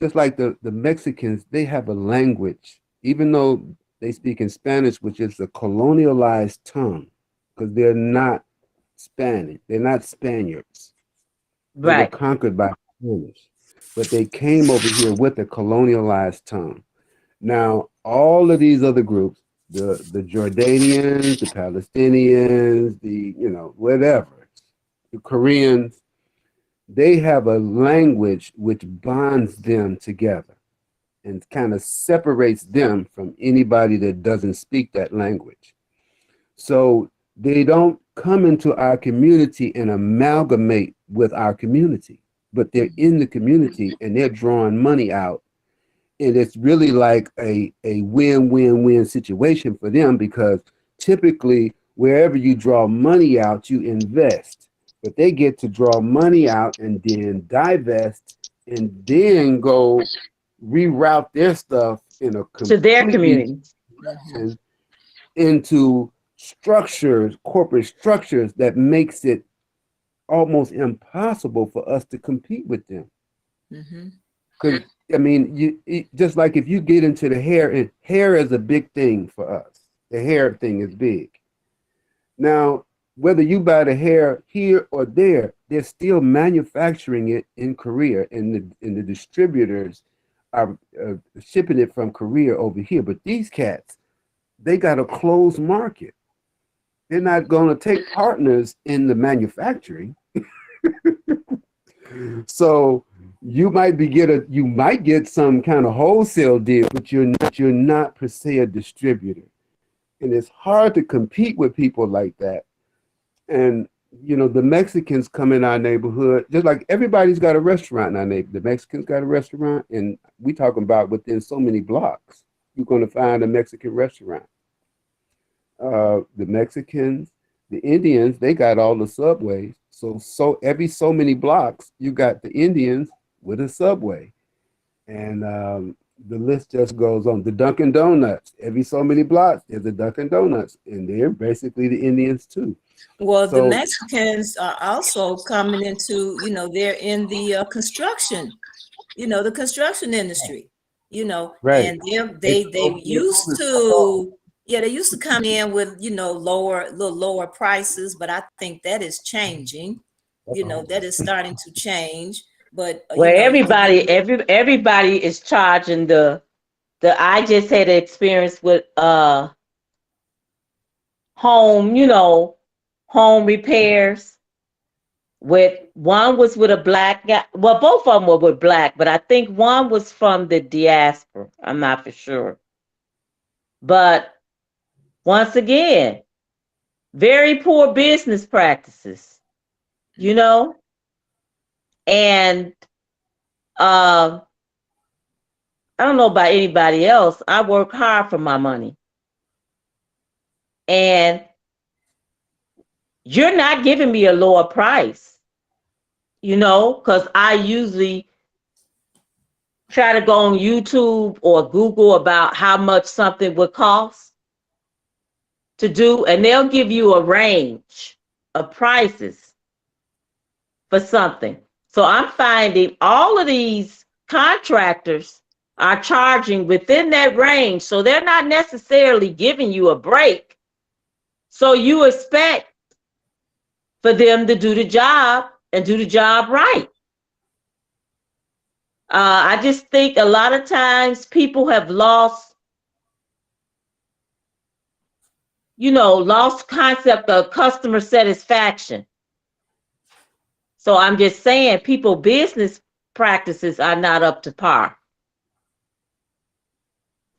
Just like the Mexicans, they have a language, even though they speak in Spanish, which is a colonialized tongue, because they're not Spanish, they're not Spaniards. They were Right. conquered by Spanish, but they came over here with a colonialized tongue. Now, all of these other groups, the Jordanians, the Palestinians, the whatever, the Koreans, they have a language which bonds them together and kind of separates them from anybody that doesn't speak that language. So they don't come into our community and amalgamate with our community, but they're in the community and they're drawing money out. And it's really like a win-win-win situation for them, because typically wherever you draw money out, you invest. But they get to draw money out and then divest and then go reroute their stuff in a To their completely community. into structures, corporate structures that makes it almost impossible for us to compete with them. Because I mean, just like if you get into the hair, and hair is a big thing for us. The hair thing is big. Now, whether you buy the hair here or there, they're still manufacturing it in Korea, and the distributors are shipping it from Korea over here. But these cats, they got a closed market. They're not going to take partners in the manufacturing. So you might get some kind of wholesale deal, but you're not per se a distributor. And it's hard to compete with people like that. And the Mexicans come in our neighborhood, just like everybody's got a restaurant in our neighborhood. The Mexicans got a restaurant, and we talking about within so many blocks, you're going to find a Mexican restaurant. The Mexicans, the Indians, they got all the subways. So every so many blocks, you got the Indians with a subway, and the list just goes on. The Dunkin' Donuts, every so many blocks, there's a Dunkin' Donuts, and they're basically the Indians too. Well, the Mexicans are also coming into, they're in the construction, the construction industry, Right. and they used to, they used to come in with, little lower prices, but I think that is changing, that is starting to change. But Where everybody is charging the I just had an experience with home repairs. One was with a black guy. Well, both of them were with black, but I think one was from the diaspora. I'm not for sure. But once again, very poor business practices, and I don't know about anybody else. I work hard for my money. And you're not giving me a lower price, because I usually try to go on YouTube or Google about how much something would cost to do, and they'll give you a range of prices for something. So I'm finding all of these contractors are charging within that range, so they're not necessarily giving you a break. So you expect for them to do the job and do the job right. I just think a lot of times people have lost lost concept of customer satisfaction. So I'm just saying people business practices are not up to par.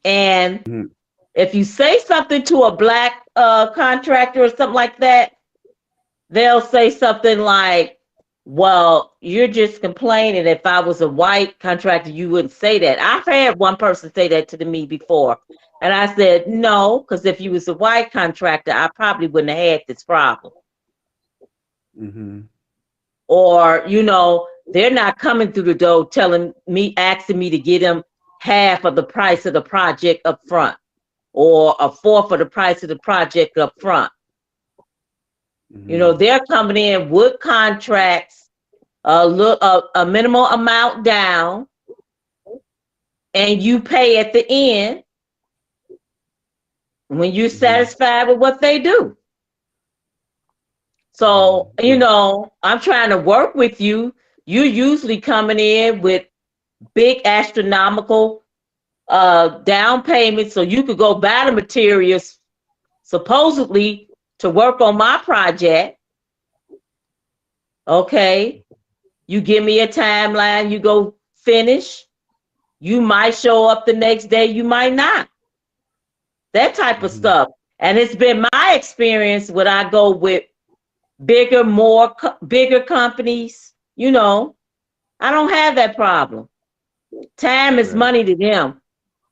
And Mhm. if you say something to a black contractor or something like that, they'll say something like, well, you're just complaining. If I was a white contractor, you wouldn't say that. I've had one person say that to me before. And I said, no, because if you was a white contractor, I probably wouldn't have had this problem. Mm-hmm. Or, they're not coming through the door asking me to get them half of the price of the project up front or a fourth of the price of the project up front. Mm-hmm. They're coming in with contracts, a minimal amount down, and you pay at the end when you're satisfied with what they do. So, I'm trying to work with you. You're usually coming in with big astronomical down payments so you could go buy the materials supposedly to work on my project. Okay. You give me a timeline, you go finish. You might show up the next day, you might not. That type of stuff. And it's been my experience when I go with bigger companies, I don't have that problem. Time is money to them.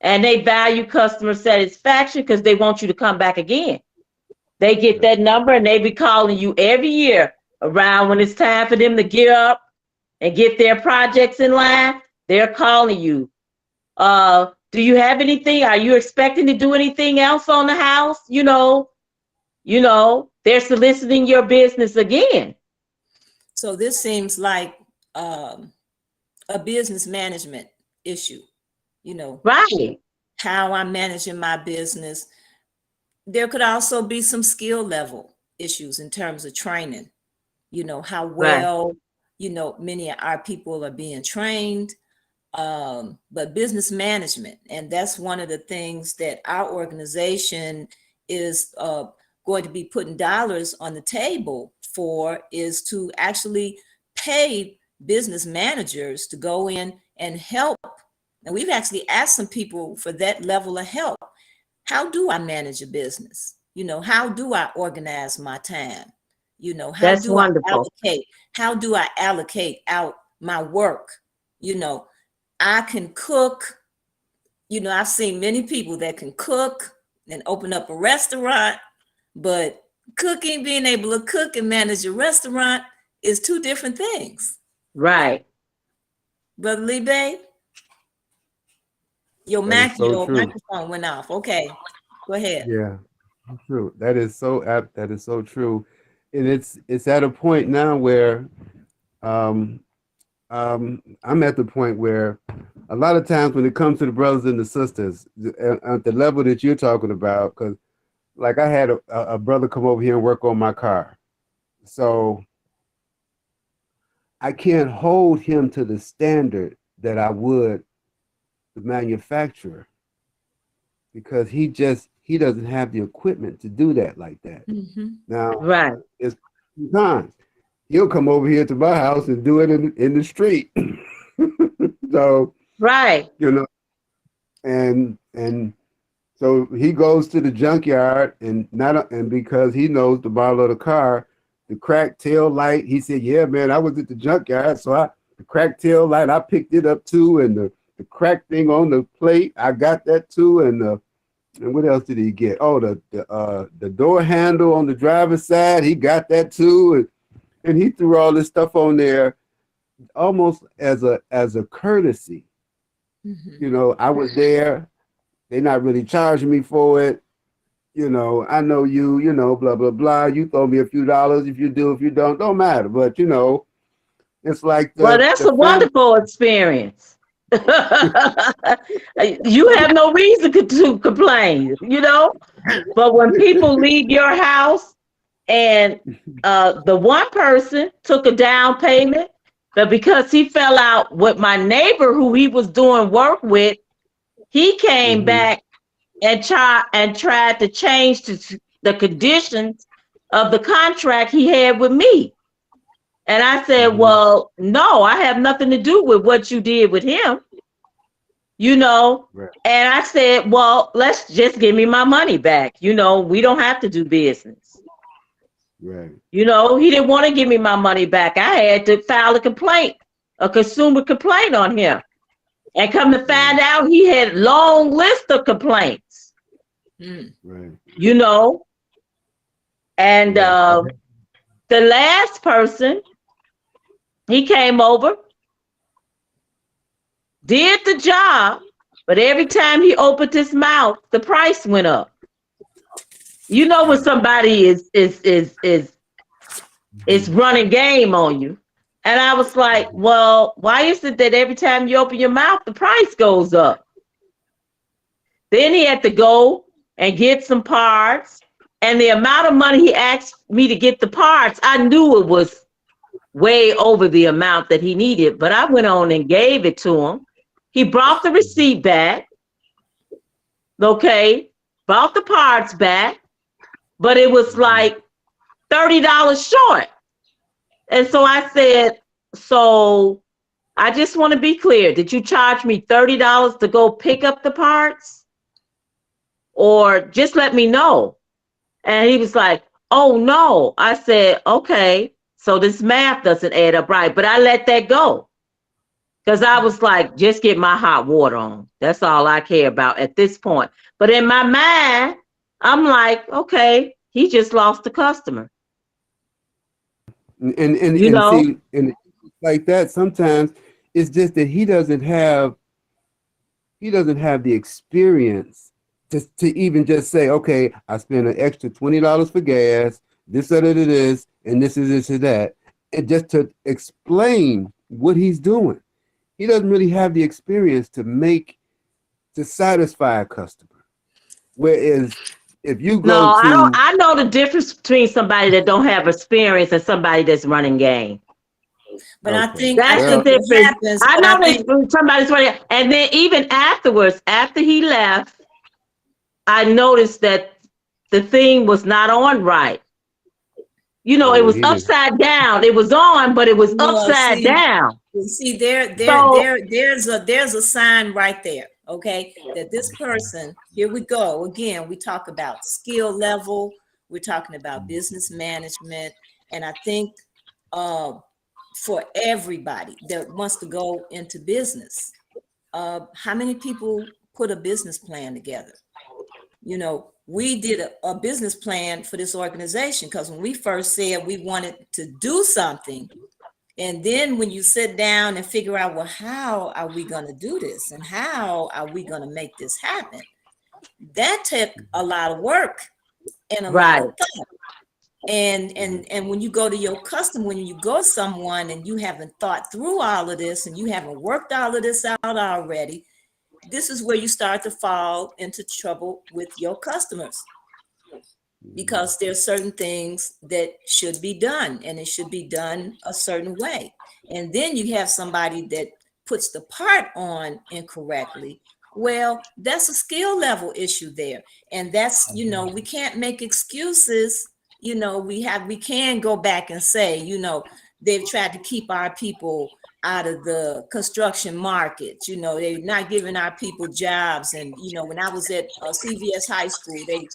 And they value customer satisfaction because they want you to come back again. They get that number and they be calling you every year around when it's time for them to get up and get their projects in line. They're calling you. Do you have anything? Are you expecting to do anything else on the house? They're soliciting your business again. So this seems like a business management issue, Right. how I'm managing my business. There could also be some skill level issues in terms of training, how well, many of our people are being trained. But business management, and that's one of the things that our organization is going to be putting dollars on the table for, is to actually pay business managers to go in and help. And we've actually asked some people for that level of help. How do I manage a business? How do I organize my time? That's wonderful. How do I allocate out my work? I can cook. I've seen many people that can cook and open up a restaurant, but being able to cook and manage a restaurant is two different things. Right. Brother Lee Bay, your microphone went off. Okay, go ahead. Yeah, true. That is so apt. That is so true. And it's at a point now where I'm at the point where a lot of times when it comes to the brothers and the sisters, at the level that you're talking about, because like I had a brother come over here and work on my car. So I can't hold him to the standard that I would the manufacturer, because he doesn't have the equipment to do that like that. Mm-hmm. Now, right. It's sometimes he'll come over here to my house and do it in the street. So, right. And so he goes to the junkyard and because he knows the model of the car, the cracked tail light, he said, yeah, man, I was at the junkyard. So the cracked tail light, I picked it up too. And the cracked thing on the plate, I got that too. And what else did he get? Oh, the door handle on the driver's side, he got that too. And he threw all this stuff on there almost as a courtesy. Mm-hmm. I was there. They're not really charging me for it. I know you, blah, blah, blah. You throw me a few dollars. If you do, if you don't matter. But, it's like well, that's a wonderful experience. You have no reason to complain, But when people leave your house and the one person took a down payment, but because he fell out with my neighbor who he was doing work with, he came back and tried to change the the conditions of the contract he had with me. And I said, well, no, I have nothing to do with what you did with him, Right. And I said, well, let's just give me my money back. We don't have to do business. Right. He didn't want to give me my money back. I had to file a consumer complaint on him. And come to find out, he had a long list of complaints. Right. And the last person, he came over, did the job, but every time he opened his mouth, the price went up. When somebody is running game on you. And I was like, well, why is it that every time you open your mouth, the price goes up? Then he had to go and get some parts. And the amount of money he asked me to get the parts, I knew it was way over the amount that he needed. But I went on and gave it to him. He brought the receipt back. Okay. Brought the parts back. But it was like $30 short. And so I said, so I just want to be clear. Did you charge me $30 to go pick up the parts? Or just let me know. And he was like, oh, no. I said, okay, so this math doesn't add up right. But I let that go. Because I was like, just get my hot water on. That's all I care about at this point. But in my mind, I'm like, okay, he just lost the customer. And see, and like that, sometimes it's just that he doesn't have the experience to even just say, okay, I spent an extra $20 for gas, this, that, this, and this is this or that, and just to explain what he's doing. He doesn't really have the experience to satisfy a customer. Whereas if you go I know the difference between somebody that don't have experience and somebody that's running game. But I think that's the difference. I know that somebody's running, and then even afterwards, after he left, I noticed that the thing was not on right. It was upside down. It was on, but it was upside down. See, there's a sign right there. Okay, that this person, here we go again. We talk about skill level. We're talking about business management, and I think for everybody that wants to go into business, how many people put a business plan together? We did a business plan for this organization because when we first said we wanted to do something, and then when you sit down and figure out, well, how are we going to do this? And how are we going to make this happen? That took a lot of work and a lot of thought. And when you go to your customer, when you go to someone and you haven't thought through all of this and you haven't worked all of this out already, this is where you start to fall into trouble with your customers. Because there are certain things that should be done and it should be done a certain way. And then you have somebody that puts the part on incorrectly. Well, that's a skill level issue there. And that's, we can't make excuses. We can go back and say, they've tried to keep our people out of the construction market. They're not giving our people jobs. And, when I was at CVS High School, they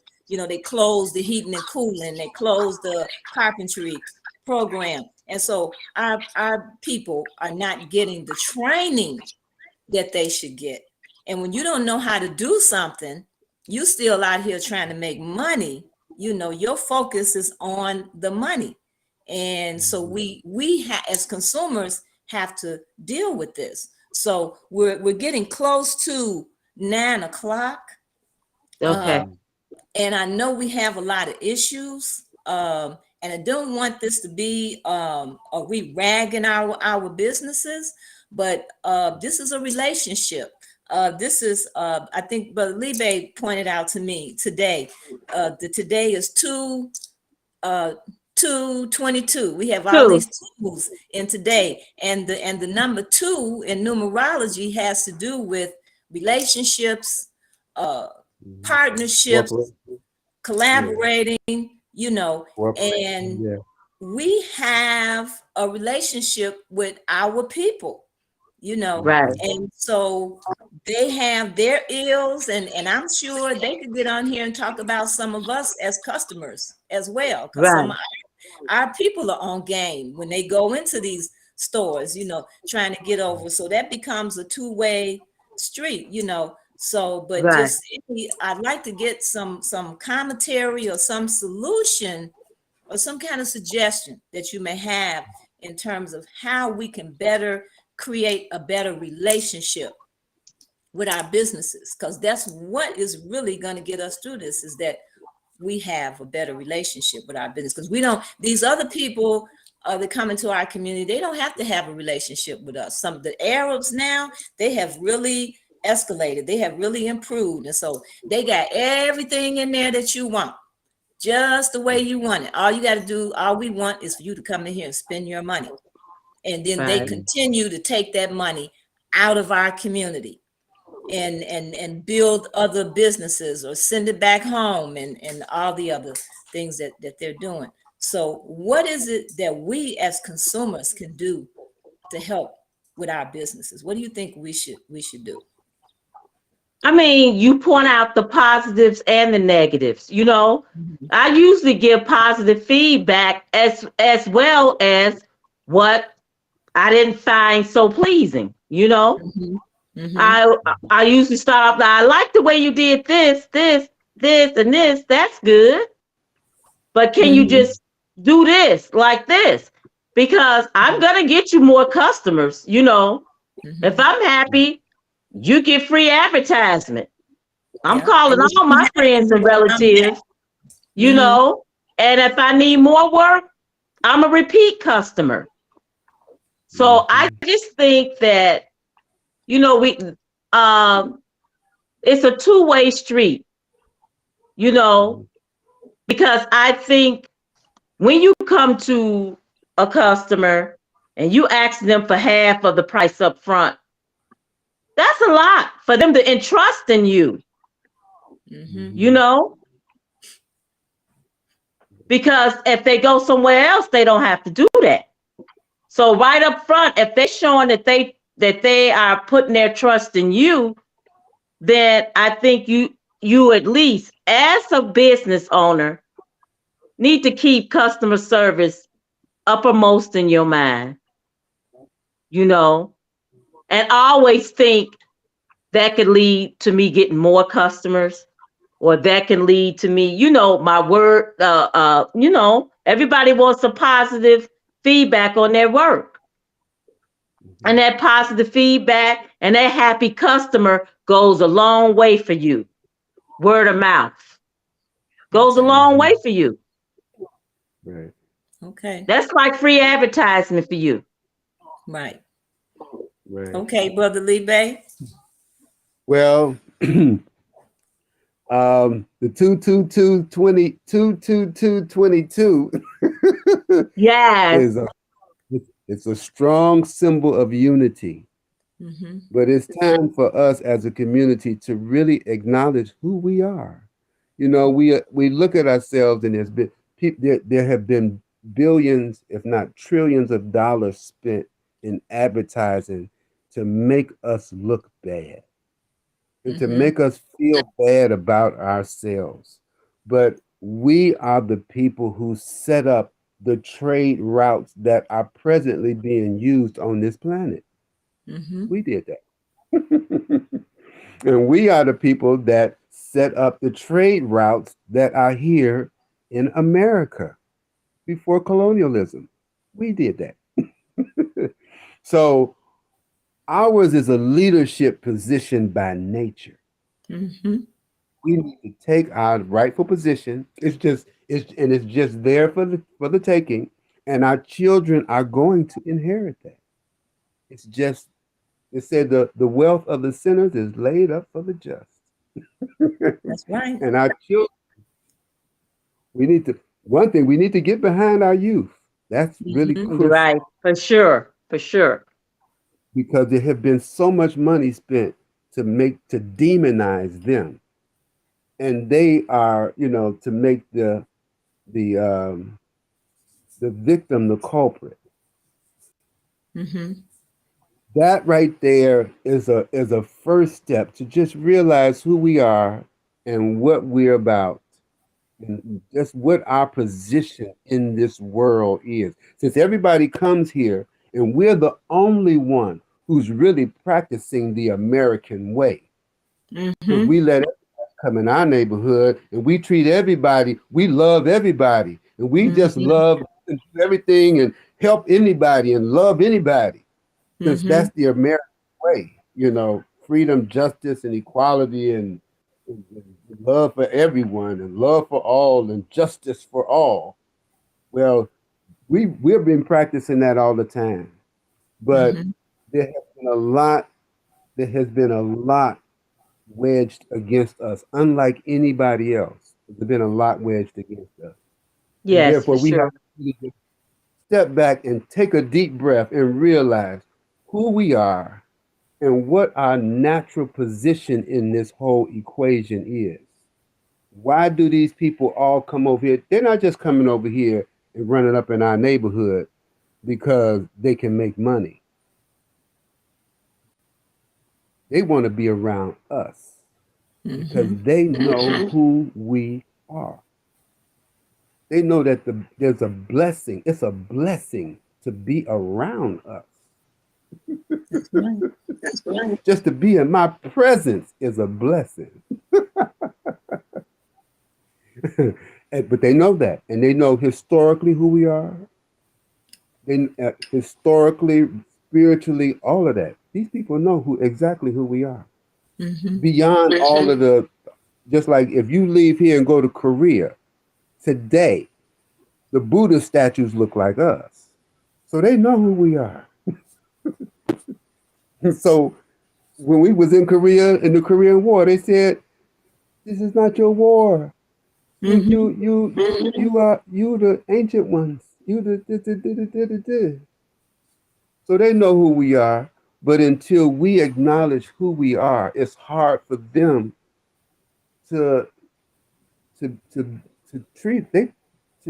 closed the heating and cooling, they closed the carpentry program. And so our people are not getting the training that they should get. And when you don't know how to do something, you still out here trying to make money, your focus is on the money. And so we as consumers have to deal with this. So we're getting close to 9 o'clock. Okay. And I know we have a lot of issues, and I don't want this to be we ragging our businesses, but this is a relationship. This is, I think, Brother Libe pointed out to me today, that today is 2/22. We have all these twos in today, and the number 2 in numerology has to do with relationships, partnerships, collaborating, Corporation. and Yeah. we have a relationship with our people, Right, and so they have their ills, and I'm sure they could get on here and talk about some of us as customers as well, because some right, of our people are on game when they go into these stores, trying to get over. So that becomes a two-way street, So, but right. just I'd like to get some commentary or some solution or some kind of suggestion that you may have in terms of how we can better create a better relationship with our businesses, because that's what is really going to get us through this, is that we have a better relationship with our business, because we don't, these other people that come into our community, they don't have to have a relationship with us. Some of the Arabs now, they have really escalated, they have really improved, and so they got everything in there that you want, just the way you want it. All you got to do, all we want is for you to come in here and spend your money, and then they Right. continue to take that money out of our community and build other businesses or send it back home, and all the other things that they're doing. So what is it that we as consumers can do to help with our businesses? What do you think we should do? I mean, you point out the positives and the negatives. Mhm. I usually give positive feedback as well as what I didn't find so pleasing. Mhm. Mhm. I I usually start off. I like the way you did this, and this. That's good. But can you Mhm. just do this like this? Because I'm gonna get you more customers. If Mhm. I'm happy, you get free advertisement. I'm Yeah, calling and if all you're my happy, friends you and will come back. relatives, you Mhm. know, and if I need more work, I'm a repeat customer. So I Mhm. just think that, we um it's a two-way street, you know, Mhm. because I think when you come to a customer and you ask them for half of the price up front, that's a lot for them to entrust in you, you Mhm. Mhm. know, because if they go somewhere else, they don't have to do that. So right up front, if they're showing that they are putting their trust in you, then I think you at least as a business owner need to keep customer service uppermost in your mind, you know, and always think that could lead to me getting more customers, or that can lead to me, my word, everybody wants a positive feedback on their work. And Mhm. that positive feedback and that happy customer goes a long way for you. Word of mouth goes a Okay. long way Mhm. for you. Right. Okay. That's like free advertisement for you. Right. Right. Okay, Brother Lee Bay. Well, the 22222 Yes. is a it's a strong symbol of unity. Mhm. But it's time for us as a community to really acknowledge who we are. We look at ourselves, and there have been billions, if not trillions, of dollars spent in advertising to make us look bad and to Mhm. make us feel bad about ourselves. But we are the people who set up the trade routes that are presently being used on this planet. Mhm. We did that. And we are the people that set up the trade routes that are here in America before colonialism. We did that. So ours is a leadership position by nature. Mhm. We need to take our rightful position. It's just there for the taking, and our children are going to inherit that. It's just it said the wealth of the sinners is laid up for the just. That's right. And our children, we need to one thing we need to get behind our youth. That's really Mhm. crucial Right. For sure. For sure. because there have been so much money spent to demonize them. and they are, to make the the victim the culprit. Mm-hmm. That right there is a first step to just realize who we are and what we're about, and just what our position in this world is. Since everybody comes here and we're the only one who's really practicing the American way, because Mm-hmm. we let everybody come in our neighborhood and we treat everybody, we love everybody, and we just Mm-hmm. love and do everything and help anybody and love anybody, since Mm-hmm. that's the American way, freedom, justice, and equality, and love for everyone, and love for all, and justice for all. Well, we've been practicing that all the time, but Mm-hmm. there has been a lot. There has been a lot wedged against us, unlike anybody else. There's been a lot wedged against us, and Yes, for therefore we have sure. to really just step back and take a deep breath and realize who we are and what our natural position in this whole equation is. Why do these people all come over here? They're not just coming over here and running up in our neighborhood because they can make money. They want to be around us because Mm-hmm. they know who we are. They know that there's a blessing. It's a blessing to be around us. That's right. Just to be in my presence is a blessing. But they know that, and they know historically who we are. They historically, spiritually, all of that. These people know who we are. Mm-hmm. Beyond all of the, just like if you leave here and go to Korea today, the Buddha statues look like us, so they know who we are. So when we was in Korea in the Korean War, they said, "This is not your war. You Mm-hmm. you you are the ancient ones. You the." So they know who we are, but until we acknowledge who we are, it's hard for them to to to to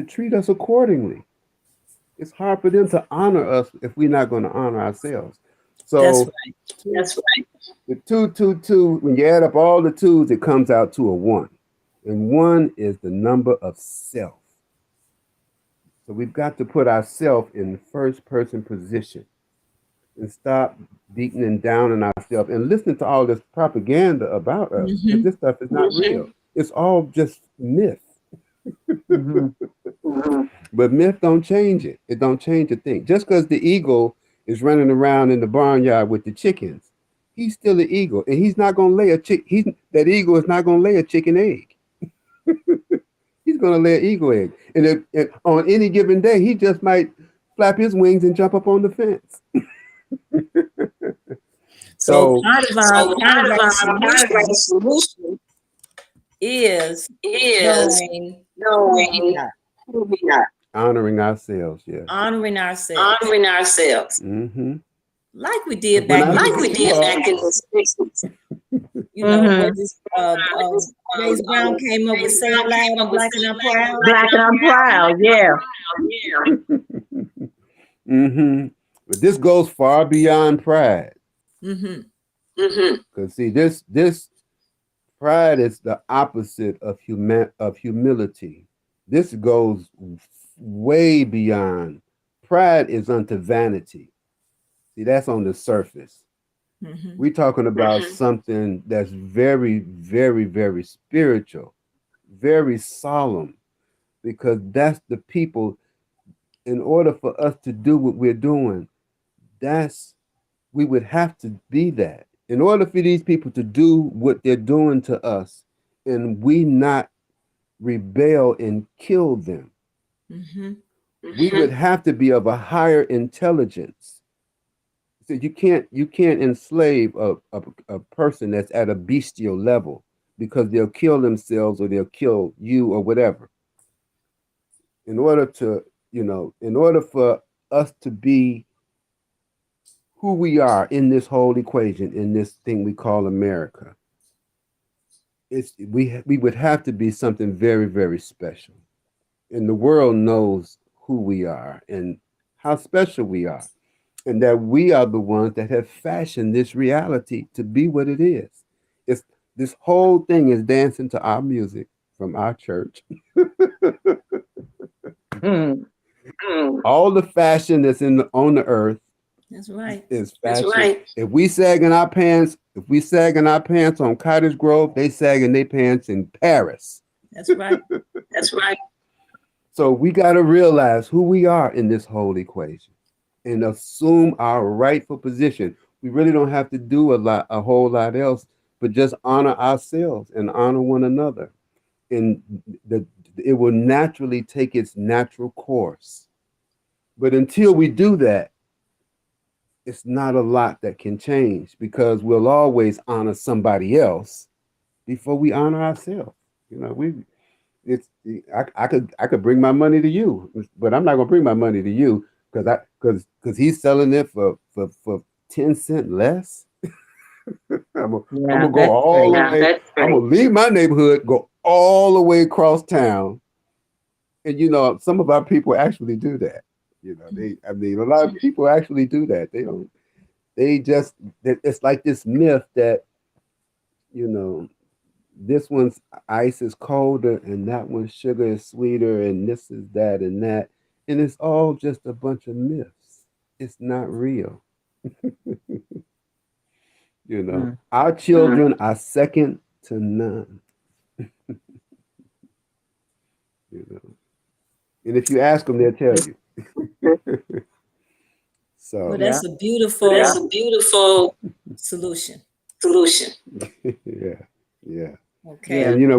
treat us accordingly. It's hard for them to honor us if we're not going to honor ourselves. That's So right. that's right. The two, when you add up all the twos, it comes out to a one. And one is the number of self. So we've got to put ourselves in the first person position and stop beating down on ourselves and listening to all this propaganda about us, because Mm-hmm. this stuff is not real. It's all just myth. Hmm. But myth don't change it. It don't change a thing. Just because the eagle is running around in the barnyard with the chickens, he's still an eagle, and he's not gonna lay a chick. That eagle is not gonna lay a chicken egg. He's gonna lay an eagle egg, and on any given day, he just might flap his wings and jump up on the fence. So So, part of our Part of our solution solution is is knowing who we knowing are, who we are, honoring ourselves, yes. honoring ourselves, honoring ourselves, Mm-hmm. like we Because did when back I in look like the at we you did back all, in 60s. the 60s. You know, Mm-hmm. what is James Brown came up with "Say It Loud, I'm Black and I'm Proud." Black and I'm proud, yeah. mm-hmm. But this goes far beyond pride. Mm-hmm. Mm-hmm. Because see, this pride is the opposite of humility. This goes way beyond. Pride is unto vanity. See, that's on the surface. Mm-hmm. We're talking about something that's very, very, very spiritual, very solemn, because that's the people. In order for us to do what we're doing, that's we would have to be that. In order for these people to do what they're doing to us, and we not rebel and kill them, Mm-hmm. we would have to be of a higher intelligence. So you can't enslave a person that's at a bestial level, because they'll kill themselves or they'll kill you or whatever. In order for us to be who we are in this whole equation, in this thing we call America, we would have to be something very, very special. And the world knows who we are and how special we are. And that we are the ones that have fashioned this reality to be what it is. It's this whole thing is dancing to our music from our church. Mm. All the fashion that's on the earth That's right. is fashion. That's right. If we sagging our pants, on Cottage Grove, they sagging their pants in Paris. That's right. That's right. So we got to realize who we are in this whole equation and assume our rightful position. We really don't have to do a whole lot else, but just honor ourselves and honor one another. And it will naturally take its natural course. But until we do that, it's not a lot that can change because we'll always honor somebody else before we honor ourselves. You know, it's I could bring my money to you, but I'm not gonna bring my money to you because he's selling it for 10 cents less. I'm gonna go all the way. I'm gonna leave my neighborhood, go all the way across town, and you know some of our people actually do that. You know, a lot of people actually do that. They don't. They just. It's like this myth that, you know, this one's ice is colder and that one's sugar is sweeter and this is that and that, and it's all just a bunch of myths. It's not real. You know, our children are second to none. You know, and if you ask them, they'll tell you. So Well, that's a beautiful solution. Yeah. Okay. And you know,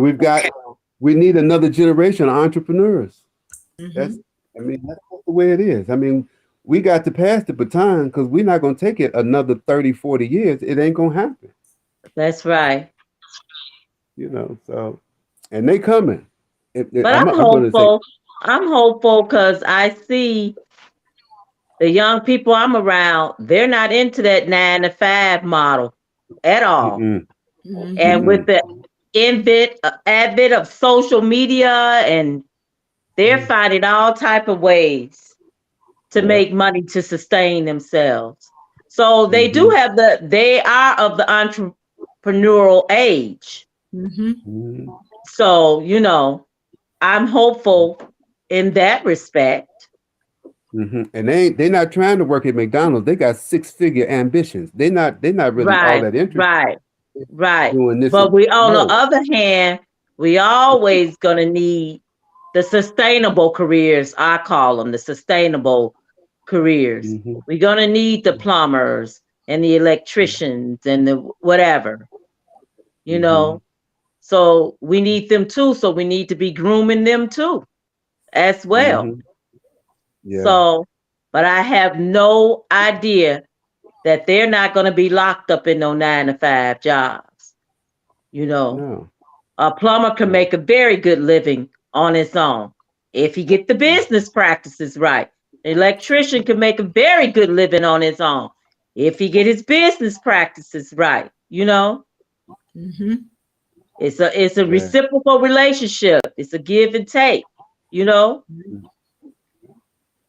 we need another generation of entrepreneurs. That's that's the way it is. I mean, we got to pass the baton because we're not going to take it another 30, 40 years. It ain't going to happen. That's right. You know, so, and they coming. But I'm hopeful. I'm hopeful because I see the young people I'm around, they're not into that 9 to 5 model at all. And with the advent of social media, and they're finding all type of ways to make money to sustain themselves. So they they are of the entrepreneurial age. So, you know, I'm hopeful in that respect. And they're not trying to work at McDonald's. They got 6-figure ambitions. They're not really all that interested. Right. Doing this. But on the other hand, we always gonna need the sustainable careers. I call them the sustainable careers. We're gonna need the plumbers and the electricians and the whatever, you know. So we need them too. So we need to be grooming them too, as well. So, but I have no idea that they're not going to be locked up in no 9 to 5 jobs. You know, a plumber can make a very good living on his own if he get the business practices right. An electrician can make a very good living on his own if he get his business practices right. You know, it's a reciprocal relationship. It's a give and take. You know.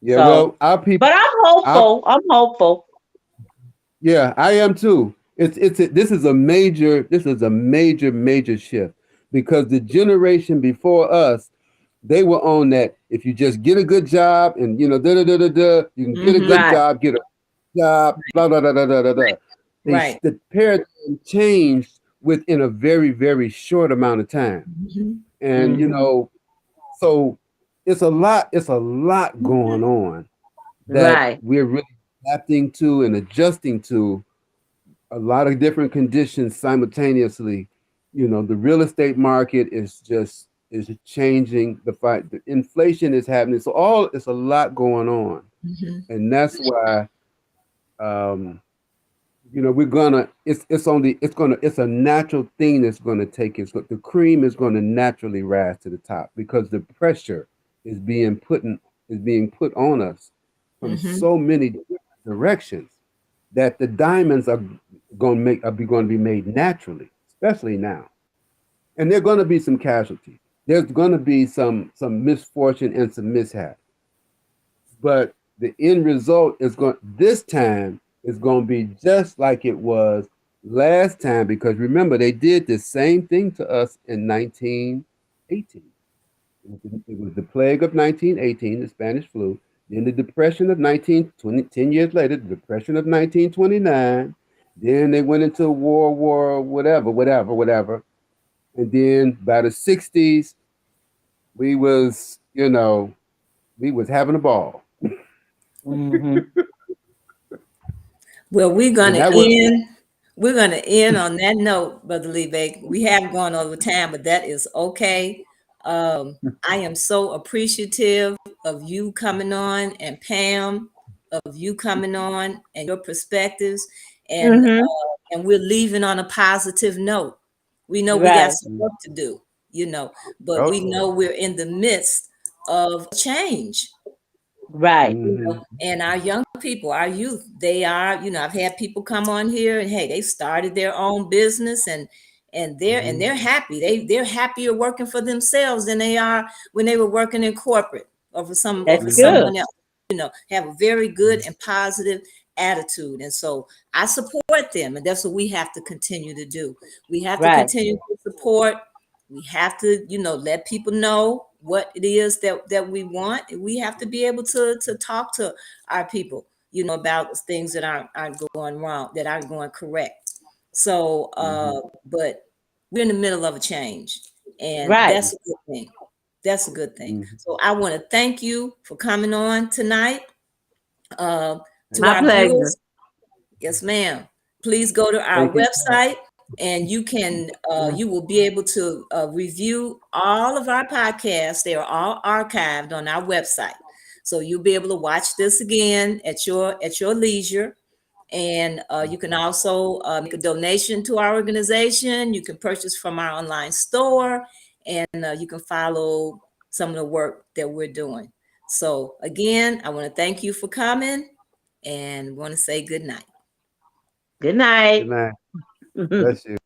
Yeah, so, well, our people. But I'm hopeful. I'm hopeful. Yeah, I am too. This is a major shift because the generation before us, they were on that. If you just get a good job and you know you can get a good job, get a job, blah blah blah blah blah blah. The paradigm changed within a very, very short amount of time, and you know, so it's a lot going on that we're really adapting to and adjusting to a lot of different conditions simultaneously. You know, the real estate market is changing. The inflation is happening. So it's a lot going on, and that's why, you know, it's a natural thing that's gonna take it. So the cream is gonna naturally rise to the top because the pressure is being put on us from so many directions that the diamonds are going to be made naturally, especially now. And there are going to be some casualties. There's going to be some misfortune and some mishap. But the end result is going this time is going to be just like it was last time, because remember they did the same thing to us in 1918. It was the plague of 1918, the Spanish flu. Then the depression of 1920, 10 years later, the depression of 1929. Then they went into war, whatever. And then by the 60s, we was, we was having a ball. Mm-hmm. Well, we're And gonna that was, end. We're gonna end on that note, Brother Lee. We have gone over time, but that is okay. I am so appreciative of you coming on, and Pam, of you coming on, and your perspectives, and Mm-hmm. we're leaving on a positive note. We know we got Right. some work to do, but oh, we know we're in the midst of change. Right. mhm, And our young people, our youth, they are, I've had people come on here and hey, they started their own business, and they're happy. They're happier working for themselves than they are when they were working in corporate or for That's good. someone else. Have a very good and positive attitude. And so I support them, and that's what we have to continue to do. We have to Right. continue to support. We have to, let people know what it is that we want. We have to be able to talk to our people, about things that aren't going wrong, that aren't going correct. So, but we're in the middle of a change, and Right. that's a good thing. That's a good thing. mhm. So I want to thank you for coming on tonight. To My our pleasure. viewers, yes, ma'am. Please go to our Thank you. website, and you will be able to review all of our podcasts. They are all archived on our website, so you'll be able to watch this again at your leisure. And you can also make a donation to our organization. You can purchase from our online store, and you can follow some of the work that we're doing. So again, I want to thank you for coming, and want to say good night. Good Good night. night. Bless you.